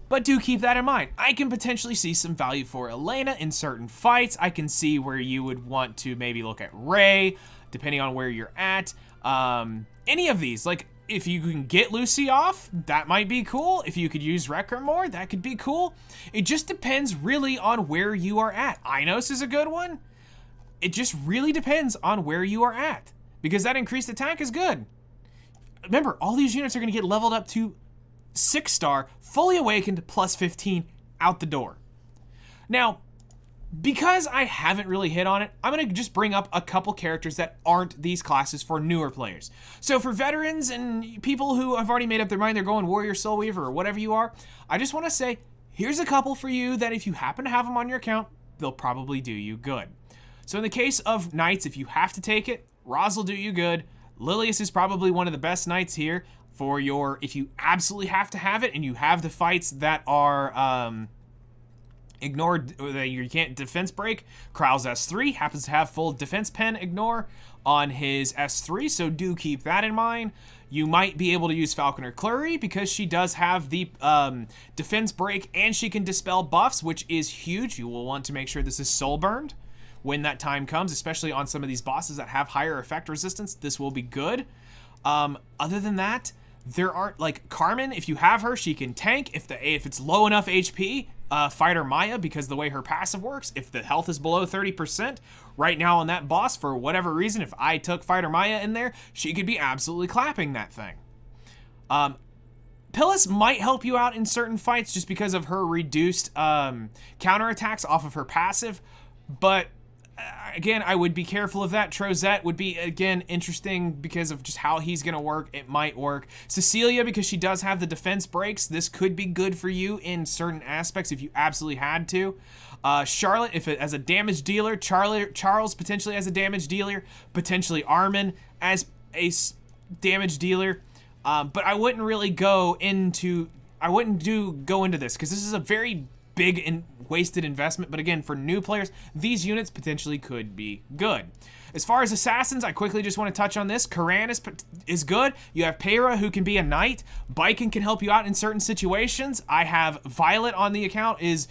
But do keep that in mind. I can potentially see some value for Elena in certain fights. I can see where you would want to maybe look at Ray, depending on where you're at. Any of these, like, if you can get Lucy off, that might be cool. If you could use Wrecker more, that could be cool. It just depends really on where you are at. Inos is a good one. It just really depends on where you are at, because that increased attack is good. Remember, all these units are going to get leveled up to 6-star, fully awakened, plus 15 out the door. Now, because I haven't really hit on it, I'm going to just bring up a couple characters that aren't these classes for newer players. So for veterans and people who have already made up their mind, they're going Warrior, Soul Weaver, or whatever you are, I just want to say, here's a couple for you that if you happen to have them on your account, they'll probably do you good. So in the case of Knights, if you have to take it, Roz will do you good. Lilius is probably one of the best Knights here for your, if you absolutely have to have it and you have the fights that are ignored, that you can't defense break. Kral's S3 happens to have full defense pen ignore on his S3, so do keep that in mind. You might be able to use Falconer Clury because she does have the defense break and she can dispel buffs, which is huge. You will want to make sure this is soul burned when that time comes, especially on some of these bosses that have higher effect resistance. This will be good. Other than that, there aren't, like Carmen, if you have her, she can tank. If it's low enough HP, Fighter Maya, because the way her passive works, if the health is below 30%, right now on that boss, for whatever reason, if I took Fighter Maya in there, she could be absolutely clapping that thing. Pillis might help you out in certain fights just because of her reduced counterattacks off of her passive, but again, I would be careful of that. Trozette would be, again, interesting because of just how he's going to work. It might work. Cecilia, because she does have the defense breaks, this could be good for you in certain aspects if you absolutely had to. Charlotte, if it as a damage dealer. Charles potentially as a damage dealer. Potentially Armin as a damage dealer. But I wouldn't really go into this because this is a very big and wasted investment, but again, for new players, these units potentially could be good. As far as assassins, I quickly just want to touch on this. Karan is good. You have Peyra, who can be a knight. Biken can help you out in certain situations. I have Violet on the account, is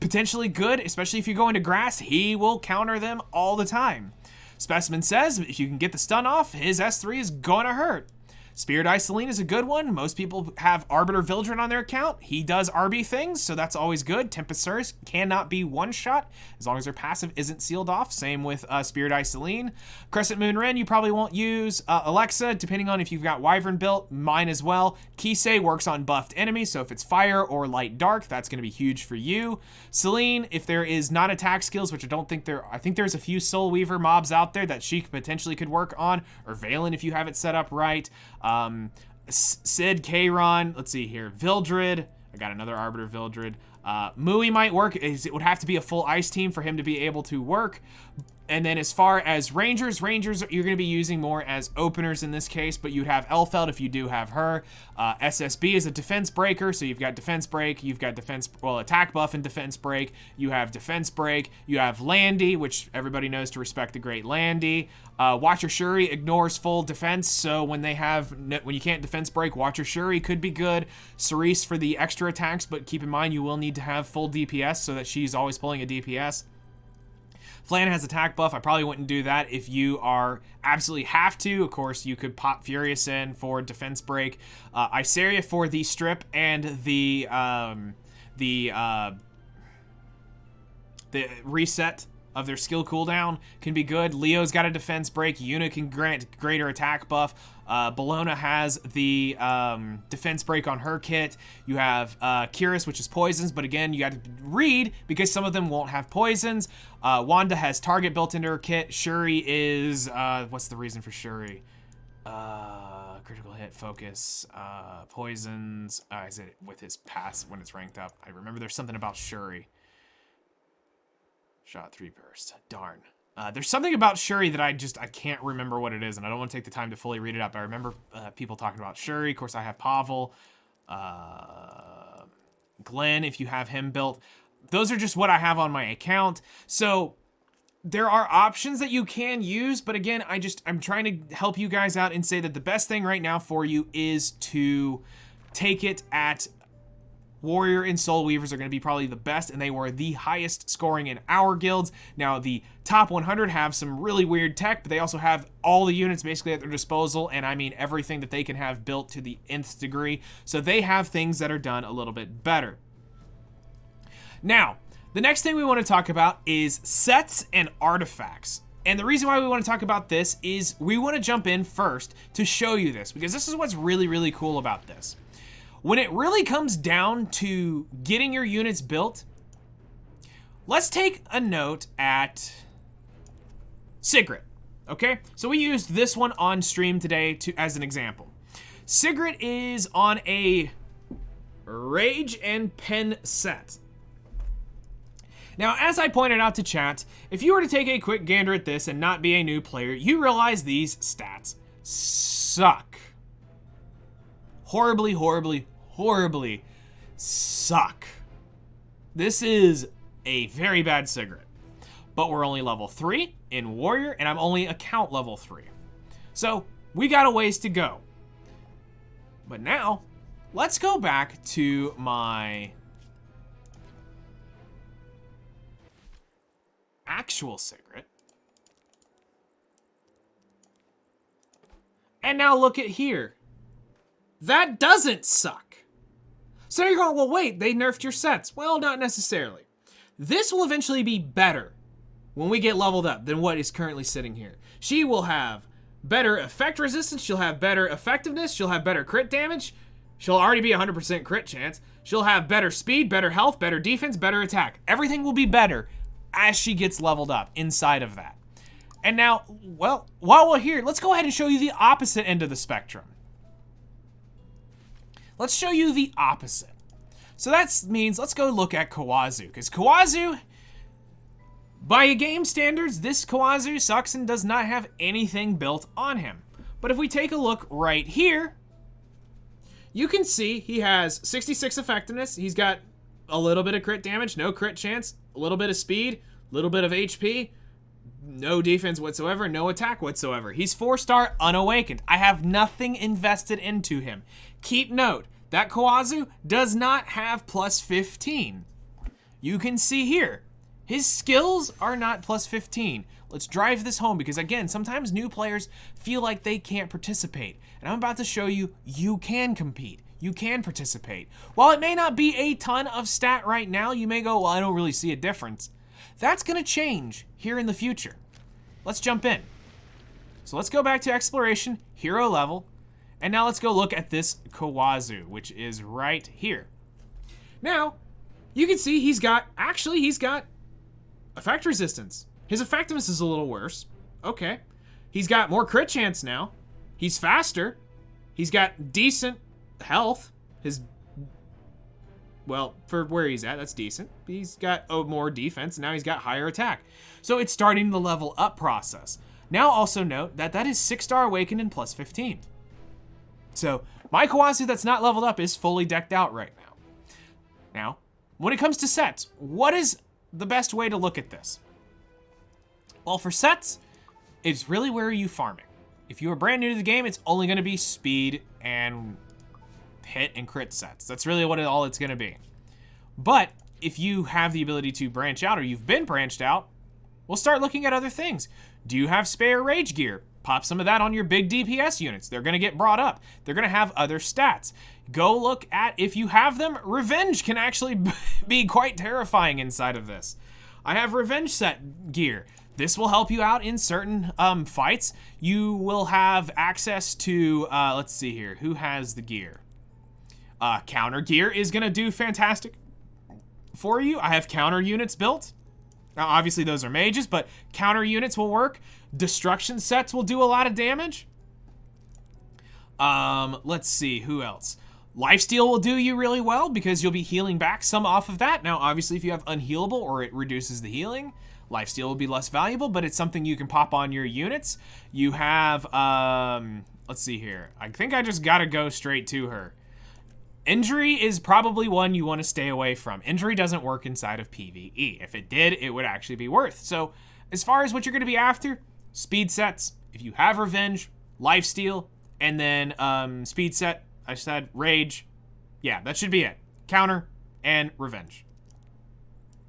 potentially good, especially if you go into grass. He will counter them all the time. Specimen says if you can get the stun off, his S3 is going to hurt. Spirit Eye Celine is a good one. Most people have Arbiter Vildred on their account. He does RB things, so that's always good. Tempest Surge cannot be one-shot as long as their passive isn't sealed off. Same with Spirit Eye Celine. Crescent Moon Ren, you probably won't use. Alexa, depending on if you've got Wyvern built, mine as well. Kisei works on buffed enemies, so if it's fire or light dark, that's going to be huge for you. Celine, if there is not attack skills, which I don't think I think there's a few Soul Weaver mobs out there that she potentially could work on, or Valen if you have it set up right. Sid, Kayron, let's see here, Vildred, I got another Arbiter Vildred. Mui might work. It would have to be a full ice team for him to be able to work. And then as far as Rangers you're going to be using more as openers in this case, but you'd have Elfeld if you do have her. SSB is a defense breaker, so you've got defense break, you've got attack buff and defense break, you have defense break, you have Landy, which everybody knows to respect the great Landy. Watcher Shuri ignores full defense, so when you can't defense break, Watcher Shuri could be good. Cerise for the extra attacks, but keep in mind you will need to have full DPS so that she's always pulling a DPS. Flan has attack buff. I probably wouldn't do that if you are absolutely have to. Of course, you could pop Furious in for defense break. Iseria for the strip and the reset of their skill cooldown can be good. Leo's got a defense break. Yuna can grant greater attack buff. Bologna has the defense break on her kit. You have Kiris, which is poisons, but again, you got to read because some of them won't have poisons. Wanda has target built into her kit. Shuri is, what's the reason for Shuri? Critical hit, focus, poisons. Is it with his pass when it's ranked up? I remember there's something about Shuri. Shot 3 burst. Darn. There's something about Shuri that I can't remember what it is, and I don't want to take the time to fully read it up. I remember people talking about Shuri. Of course, I have Pavel. Glenn, if you have him built. Those are just what I have on my account. So there are options that you can use, but again, I'm trying to help you guys out and say that the best thing right now for you is to take it at Warrior and Soul Weavers are going to be probably the best, and they were the highest scoring in our guilds. Now, the top 100 have some really weird tech, but they also have all the units basically at their disposal, and I mean everything that they can have built to the nth degree. So they have things that are done a little bit better. Now, the next thing we want to talk about is sets and artifacts. And the reason why we want to talk about this is we want to jump in first to show you this, because this is what's really, really cool about this. When it really comes down to getting your units built, let's take a note at Sigrid, okay? So we used this one on stream today as an example. Sigrid is on a Rage and Pen set. Now, as I pointed out to chat, if you were to take a quick gander at this and not be a new player, you realize these stats suck. Horribly, horribly, horribly suck. This is a very bad Sigrid. But we're only level 3 in Warrior, and I'm only account level 3. So, we got a ways to go. But now, let's go back to my actual Sigrid. And now look at here. That doesn't suck. So you're going, well, wait, they nerfed your sets. Well, not necessarily. This will eventually be better when we get leveled up than what is currently sitting here. She will have better effect resistance. She'll have better effectiveness. She'll have better crit damage. She'll already be 100% crit chance. She'll have better speed, better health, better defense, better attack. Everything will be better as she gets leveled up inside of that. And now, well, while we're here, let's go ahead and show you the opposite end of the spectrum. Let's show you the opposite. So that means let's go look at Kawazu, because Kawazu, by game standards, this Kawazu sucks and does not have anything built on him. But if we take a look right here, you can see he has 66 effectiveness. He's got a little bit of crit damage, no crit chance, a little bit of speed, a little bit of HP, no defense whatsoever, no attack whatsoever. He's 4-star unawakened. I have nothing invested into him. Keep note, that Kawazu does not have plus 15. You can see here, His skills are not plus 15. Let's drive this home because, again, sometimes new players feel like they can't participate. And I'm about to show you, you can compete. You can participate. While it may not be a ton of stat right now, you may go, well, I don't really see a difference. That's gonna change here in the future. Let's jump in. So let's go back to exploration, hero level, and now let's go look at this Kawazu, which is right here. Now, you can see he's got effect resistance. His effectiveness is a little worse. Okay. He's got more crit chance now. He's faster. He's got decent health. Well, for where he's at, that's decent. He's got more defense, and now he's got higher attack. So it's starting the level up process. Now also note that that is 6-star Awaken and plus 15. So my Kawazu that's not leveled up is fully decked out right now. Now, when it comes to sets, what is the best way to look at this? Well, for sets, it's really where are you farming. If you are brand new to the game, it's only going to be speed and hit and crit sets. That's really what all it's going to be. But if you have the ability to branch out or you've been branched out, we'll start looking at other things. Do you have spare rage gear? Pop some of that on your big DPS units. They're going to get brought up. They're going to have other stats. Go look at, if you have them, revenge can actually be quite terrifying inside of this. I have revenge set gear. This will help you out in certain fights. You will have access to, let's see here, who has the gear? Counter gear is gonna do fantastic for you. I have counter units built. Now, obviously those are mages, but counter units will work. Destruction sets will do a lot of damage. Let's see, who else? Lifesteal will do you really well because you'll be healing back some off of that. Now, obviously, if you have unhealable or it reduces the healing, lifesteal will be less valuable, but it's something you can pop on your units. You have, let's see here. I think I just gotta go straight to her. Injury is probably one you want to stay away from. Injury doesn't work inside of PvE. If it did, it would actually be worth. So as far as what you're going to be after, speed sets. If you have revenge, lifesteal, and then speed set, I said rage. Yeah, that should be it. Counter and revenge.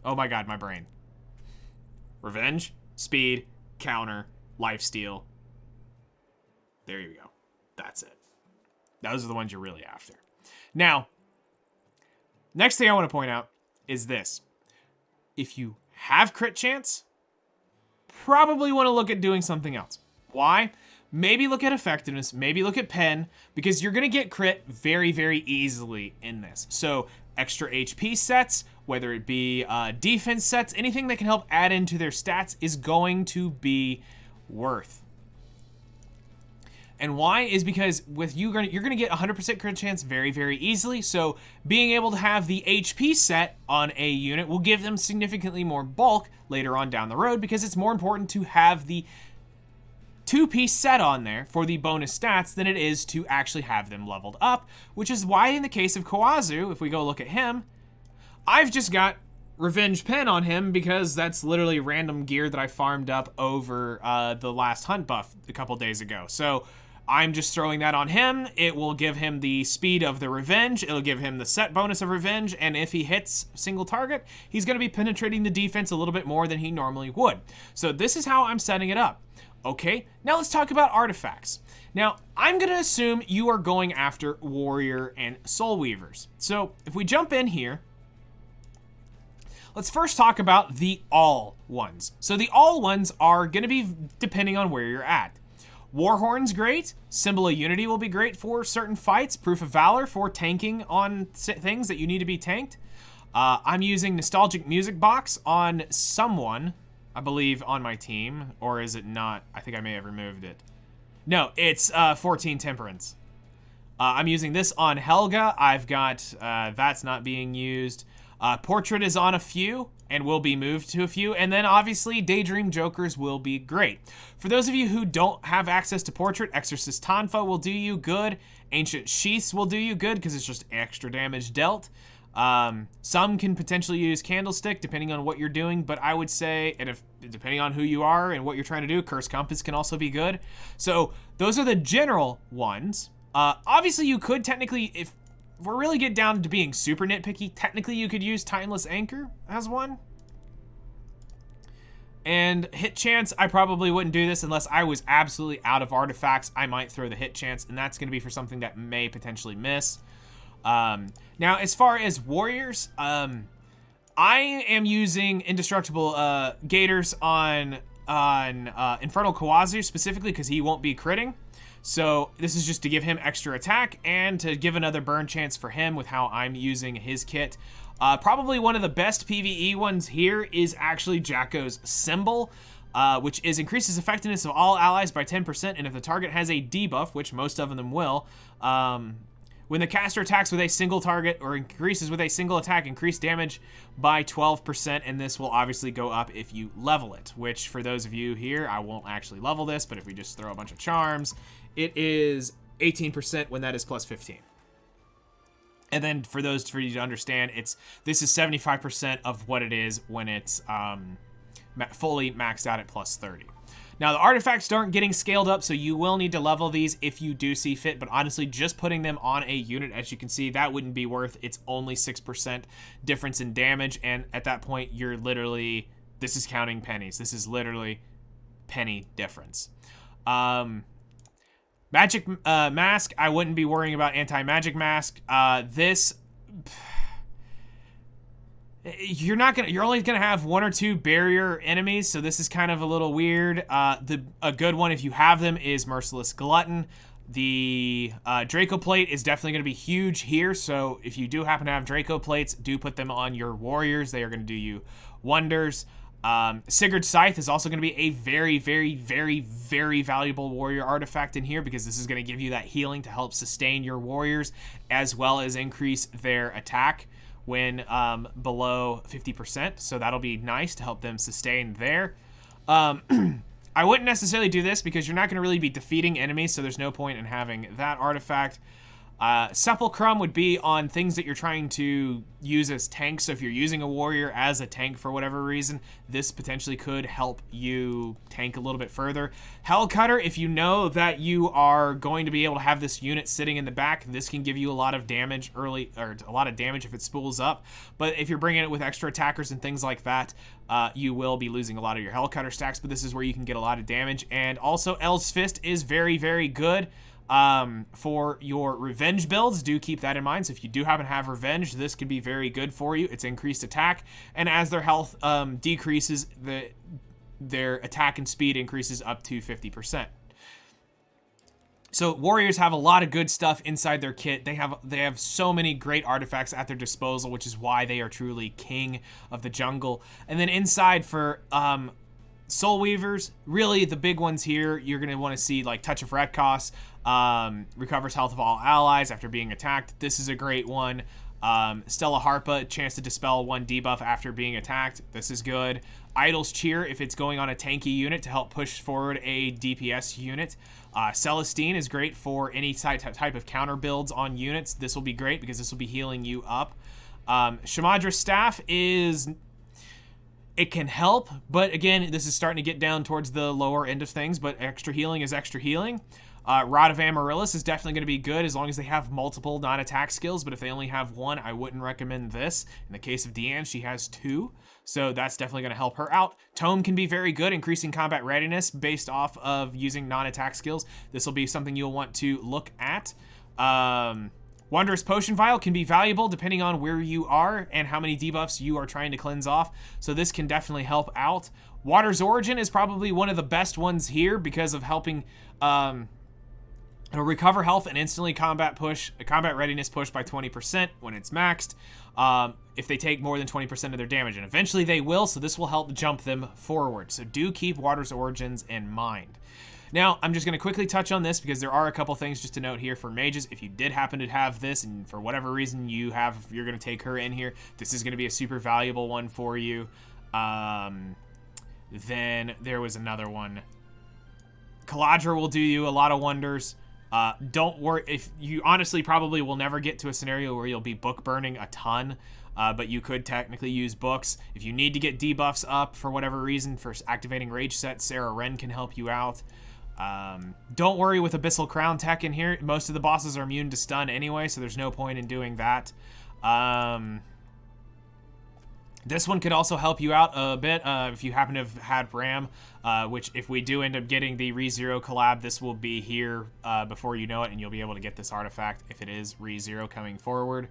Oh my god, my brain. Revenge, speed, counter, lifesteal. There you go. That's it. Those are the ones you're really after. Now, next thing I want to point out is this. If you have crit chance, probably want to look at doing something else. Why? Maybe look at effectiveness, maybe look at pen, because you're going to get crit very, very easily in this. So extra HP sets, whether it be defense sets, anything that can help add into their stats is going to be worth. And why is because with you're gonna get 100% crit chance very, very easily. So being able to have the HP set on a unit will give them significantly more bulk later on down the road because it's more important to have the 2-piece set on there for the bonus stats than it is to actually have them leveled up, which is why in the case of Kawazu, if we go look at him, I've just got Revenge Pen on him because that's literally random gear that I farmed up over the last hunt buff a couple days ago. So I'm just throwing that on him. It will give him the speed of the revenge. It'll give him the set bonus of revenge. And if he hits single target, he's going to be penetrating the defense a little bit more than he normally would. So this is how I'm setting it up. Okay, now let's talk about artifacts. Now, I'm going to assume you are going after Warrior and Soul Weavers. So if we jump in here, let's first talk about the all ones. So the all ones are going to be depending on where you're at. Warhorn's great. Symbol of Unity will be great for certain fights. Proof of Valor for tanking on things that you need to be tanked. I'm using Nostalgic Music Box on someone, I believe, on my team. Or is it not? I think I may have removed it. No, it's 14 Temperance. I'm using this on Helga. I've got, that's not being used. Portrait is on a few and will be moved to a few. And then obviously Daydream Jokers will be great. For those of you who don't have access to Portrait, Exorcist Tonfa will do you good. Ancient Sheaths will do you good because it's just extra damage dealt. Some can potentially use Candlestick depending on what you're doing, but I would say, and if depending on who you are and what you're trying to do, Curse Compass can also be good. So those are the general ones. Obviously you could technically, if we really get down to being super nitpicky, technically you could use Timeless Anchor as one. And hit chance, I probably wouldn't do this unless I was absolutely out of artifacts. I might throw the hit chance, and that's going to be for something that may potentially miss. Now, as far as warriors, I am using indestructible gators on Infernal Kawazu specifically because he won't be critting. So this is just to give him extra attack and to give another burn chance for him with how I'm using his kit. Probably one of the best PvE ones here is actually Jacko's Symbol, which increases effectiveness of all allies by 10%, and if the target has a debuff, which most of them will, when the caster attacks with a single target or increases with a single attack, increase damage by 12%, and this will obviously go up if you level it, which for those of you here, I won't actually level this, but if we just throw a bunch of charms, it is 18% when that is plus 15. And then for you to understand, this is 75% of what it is when it's fully maxed out at plus 30. Now, the artifacts aren't getting scaled up, so you will need to level these if you do see fit, but honestly, just putting them on a unit, as you can see, that wouldn't be worth. It's only 6% difference in damage, and at that point, you're literally, this is counting pennies. This is literally penny difference. Magic Mask, I wouldn't be worrying about anti-magic mask. You're only gonna have 1 or 2 barrier enemies, so this is kind of a little weird. A good one, if you have them, is Merciless Glutton. The Draco Plate is definitely gonna be huge here, so if you do happen to have Draco Plates, do put them on your warriors. They are gonna do you wonders. Sigurd's Scythe is also going to be a very, very, very, very valuable warrior artifact in here because this is going to give you that healing to help sustain your warriors as well as increase their attack when below 50%. So that'll be nice to help them sustain there. I wouldn't necessarily do this because you're not going to really be defeating enemies, so there's no point in having that artifact. Sepulchrum would be on things that you're trying to use as tanks. So if you're using a warrior as a tank for whatever reason, this potentially could help you tank a little bit further. Hellcutter, if you know that you are going to be able to have this unit sitting in the back, this can give you a lot of damage early, or a lot of damage if it spools up. But if you're bringing it with extra attackers and things like that, you will be losing a lot of your Hellcutter stacks, but this is where you can get a lot of damage. And also El's Fist is very, very good. For your revenge builds, do keep that in mind. So if you do happen to have revenge, this could be very good for you. It's increased attack, and as their health decreases, their attack and speed increases up to 50%. So warriors have a lot of good stuff inside their kit. They have so many great artifacts at their disposal, which is why they are truly king of the jungle. And then inside for Soul Weavers, really the big ones here, you're going to want to see like Touch of Redkos, recovers health of all allies after being attacked. This is a great one. Stella Harpa, chance to dispel 1 debuff after being attacked. This is good. Idol's Cheer, if it's going on a tanky unit to help push forward a DPS unit. Celestine is great for any type of counter builds on units. This will be great because this will be healing you up. Shamadra's Staff is... It can help, but again, this is starting to get down towards the lower end of things, but extra healing is extra healing. Rod of Amaryllis is definitely going to be good as long as they have multiple non-attack skills, but if they only have 1, I wouldn't recommend this. In the case of Deanne, she has 2, so that's definitely going to help her out. Tome can be very good, increasing combat readiness based off of using non-attack skills. This will be something you'll want to look at. Wondrous Potion Vial can be valuable depending on where you are and how many debuffs you are trying to cleanse off, so this can definitely help out. Water's Origin is probably one of the best ones here because of helping it'll recover health and instantly combat readiness push by 20% when it's maxed if they take more than 20% of their damage, and eventually they will, so this will help jump them forward. So do keep Water's Origins in mind. Now, I'm just going to quickly touch on this because there are a couple things just to note here for mages. If you did happen to have this and for whatever reason you're going to take her in here, this is going to be a super valuable one for you. Then there was another one. Caladra will do you a lot of wonders. Don't worry, if you honestly probably will never get to a scenario where you'll be book burning a ton, but you could technically use books. If you need to get debuffs up for whatever reason for activating Rage Set, Sarah Wren can help you out. Don't worry with Abyssal Crown tech in here. Most of the bosses are immune to stun anyway, so there's no point in doing that. This one could also help you out a bit if you happen to have had RAM, which if we do end up getting the ReZero collab, this will be here before you know it, and you'll be able to get this artifact if it is ReZero coming forward.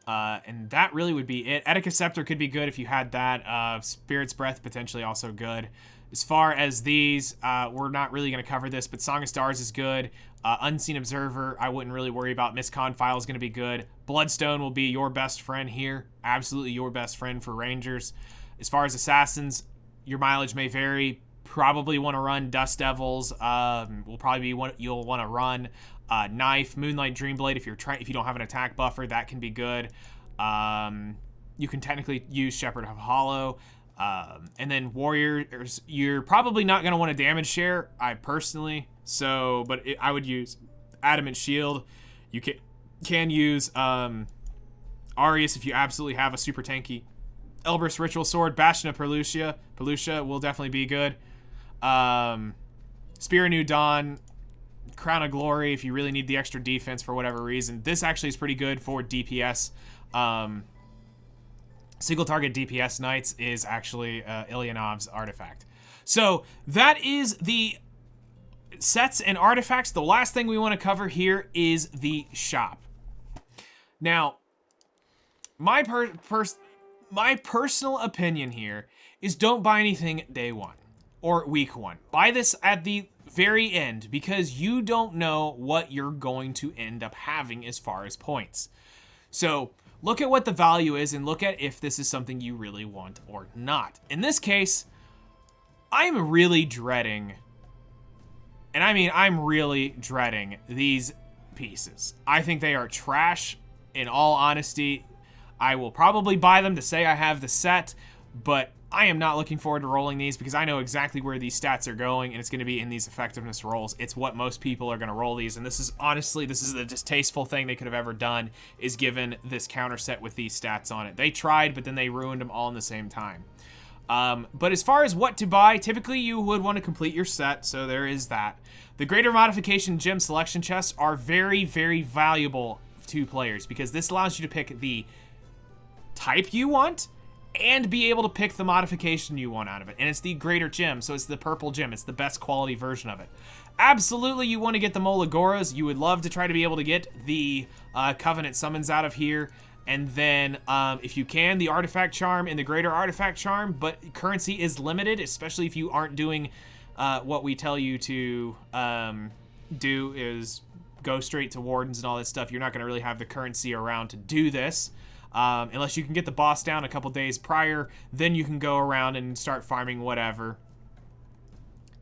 And that really would be it. Etika Scepter could be good if you had that. Spirit's Breath potentially also good. As far as these, we're not really going to cover this, but Song of Stars is good. Unseen Observer, I wouldn't really worry about. Miscon File is going to be good. Bloodstone will be your best friend here. Absolutely your best friend for Rangers. As far as Assassins, your mileage may vary. Probably want to run Dust Devils. Will probably be what you'll want to run. Knife, Moonlight Dreamblade, if you don't have an attack buffer, that can be good. You can technically use Shepherd of Hollow. And then Warriors, you're probably not going to want a damage share, I personally. So, but I would use Adamant Shield. You can use Arius if you absolutely have a super tanky. Elbrus Ritual Sword, Bastion of Pelusia. Pelusia will definitely be good. Spear of New Dawn, Crown of Glory if you really need the extra defense for whatever reason. This actually is pretty good for DPS. Single target DPS Knights is actually Ilyanov's artifact. So that is the sets and artifacts. The last thing we want to cover here is the shop. Now, my personal opinion here is don't buy anything day one or week one. Buy this at the very end because you don't know what you're going to end up having as far as points. So look at what the value is and look at if this is something you really want or not. In this case, I'm really dreading, and I mean I'm really dreading these pieces. I think they are trash, in all honesty. I will probably buy them to say I have the set, but I am not looking forward to rolling these because I know exactly where these stats are going, and it's going to be in these effectiveness rolls. It's what most people are going to roll these, and this is honestly, this is the distasteful thing they could have ever done, is given this counter set with these stats on it. They tried, but then they ruined them all in the same time. But as far as what to buy, typically you would want to complete your set, so there is that. The greater modification gem selection chests are very, very valuable to players because this allows you to pick the type you want and be able to pick the modification you want out of it. And it's the greater gem, so it's the purple gem. It's the best quality version of it. Absolutely, you want to get the Molagoras. You would love to try to be able to get the Covenant Summons out of here. And then, if you can, the Artifact Charm and the Greater Artifact Charm. But currency is limited, especially if you aren't doing what we tell you to do, is go straight to Wardens and all that stuff. You're not going to really have the currency around to do this. Unless you can get the boss down a couple days prior, then you can go around and start farming whatever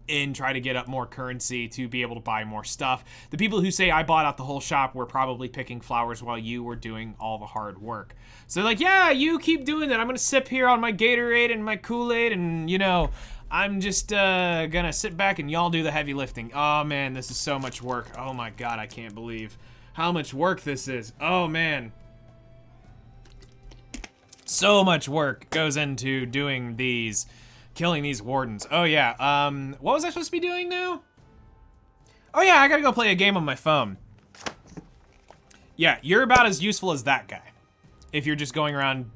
and try to get up more currency to be able to buy more stuff. The people who say I bought out the whole shop were probably picking flowers while you were doing all the hard work. So they're like, yeah, you keep doing that. I'm going to sip here on my Gatorade and my Kool-Aid and, you know, I'm just going to sit back and y'all do the heavy lifting. Oh, man, this is so much work. Oh, my God, I can't believe how much work this is. Oh, man. So much work goes into doing these, killing these wardens. Oh yeah, what was I supposed to be doing now? Oh yeah, I gotta go play a game on my phone. Yeah, you're about as useful as that guy if you're just going around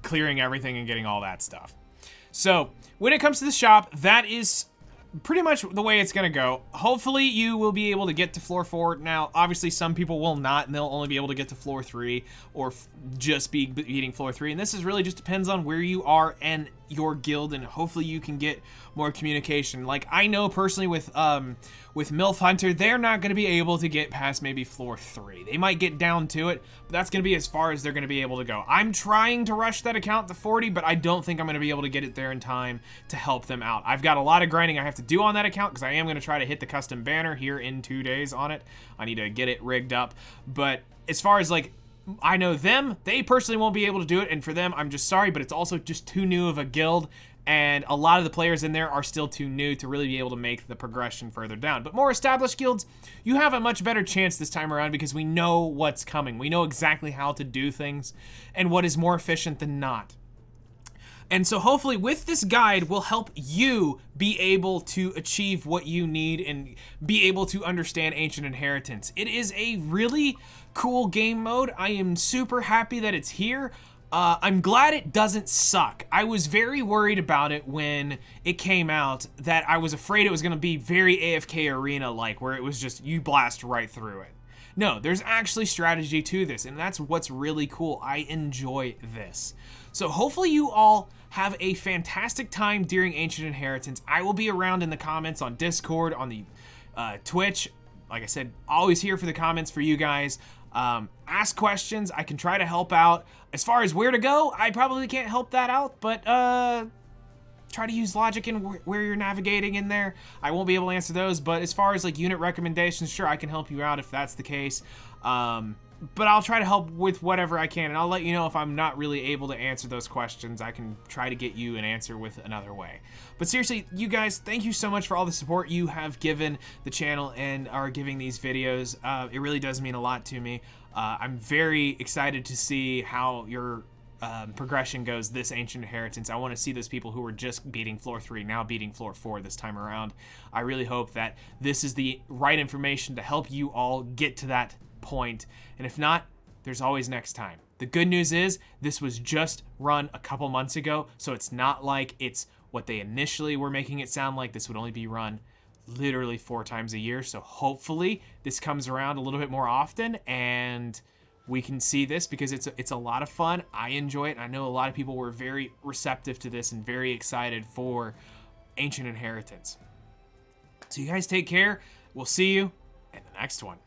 clearing everything and getting all that stuff. So, when it comes to the shop, that is pretty much the way it's gonna go. Hopefully you will be able to get to floor 4. Now, obviously some people will not, and they'll only be able to get to floor 3 or just be beating floor 3. And this is really just depends on where you are and your guild, and hopefully you can get more communication. Like I know personally with MILF Hunter, they're not gonna be able to get past maybe floor 3. They might get down to it, but that's gonna be as far as they're gonna be able to go. I'm trying to rush that account to 40, but I don't think I'm gonna be able to get it there in time to help them out. I've got a lot of grinding I have to do on that account because I am gonna try to hit the custom banner here in 2 days on it. I need to get it rigged up, but as far as like, I know them, they personally won't be able to do it, and for them, I'm just sorry, but it's also just too new of a guild, and a lot of the players in there are still too new to really be able to make the progression further down. But more established guilds, you have a much better chance this time around because we know what's coming. We know exactly how to do things and what is more efficient than not. And so hopefully with this guide will help you be able to achieve what you need and be able to understand Ancient Inheritance. It is a really cool game mode. I am super happy that it's here. I'm glad it doesn't suck. I was very worried about it when it came out, that I was afraid it was going to be very AFK Arena-like, where it was just you blast right through it. No, there's actually strategy to this, and that's what's really cool. I enjoy this. So hopefully you all have a fantastic time during Ancient Inheritance. I will be around in the comments on Discord, on the Twitch. Like I said, always here for the comments for you guys. Ask questions. I can try to help out. As far as where to go, I probably can't help that out, but try to use logic in where you're navigating in there. I won't be able to answer those, but as far as like unit recommendations, sure, I can help you out if that's the case. But I'll try to help with whatever I can, and I'll let you know if I'm not really able to answer those questions. I can try to get you an answer with another way. But seriously, you guys, thank you so much for all the support you have given the channel and are giving these videos. It really does mean a lot to me. I'm very excited to see how your progression goes this Ancient Inheritance. I want to see those people who were just beating floor 3 now beating floor 4 this time around. I really hope that this is the right information to help you all get to that point, and if not, there's always next time. The good news is this was just run a couple months ago, so it's not like it's what they initially were making it sound like. This would only be run literally 4 times a year, so hopefully this comes around a little bit more often and we can see this, because it's a lot of fun. I enjoy it, and I know a lot of people were very receptive to this and very excited for Ancient Inheritance. So you guys take care. We'll see you in the next one.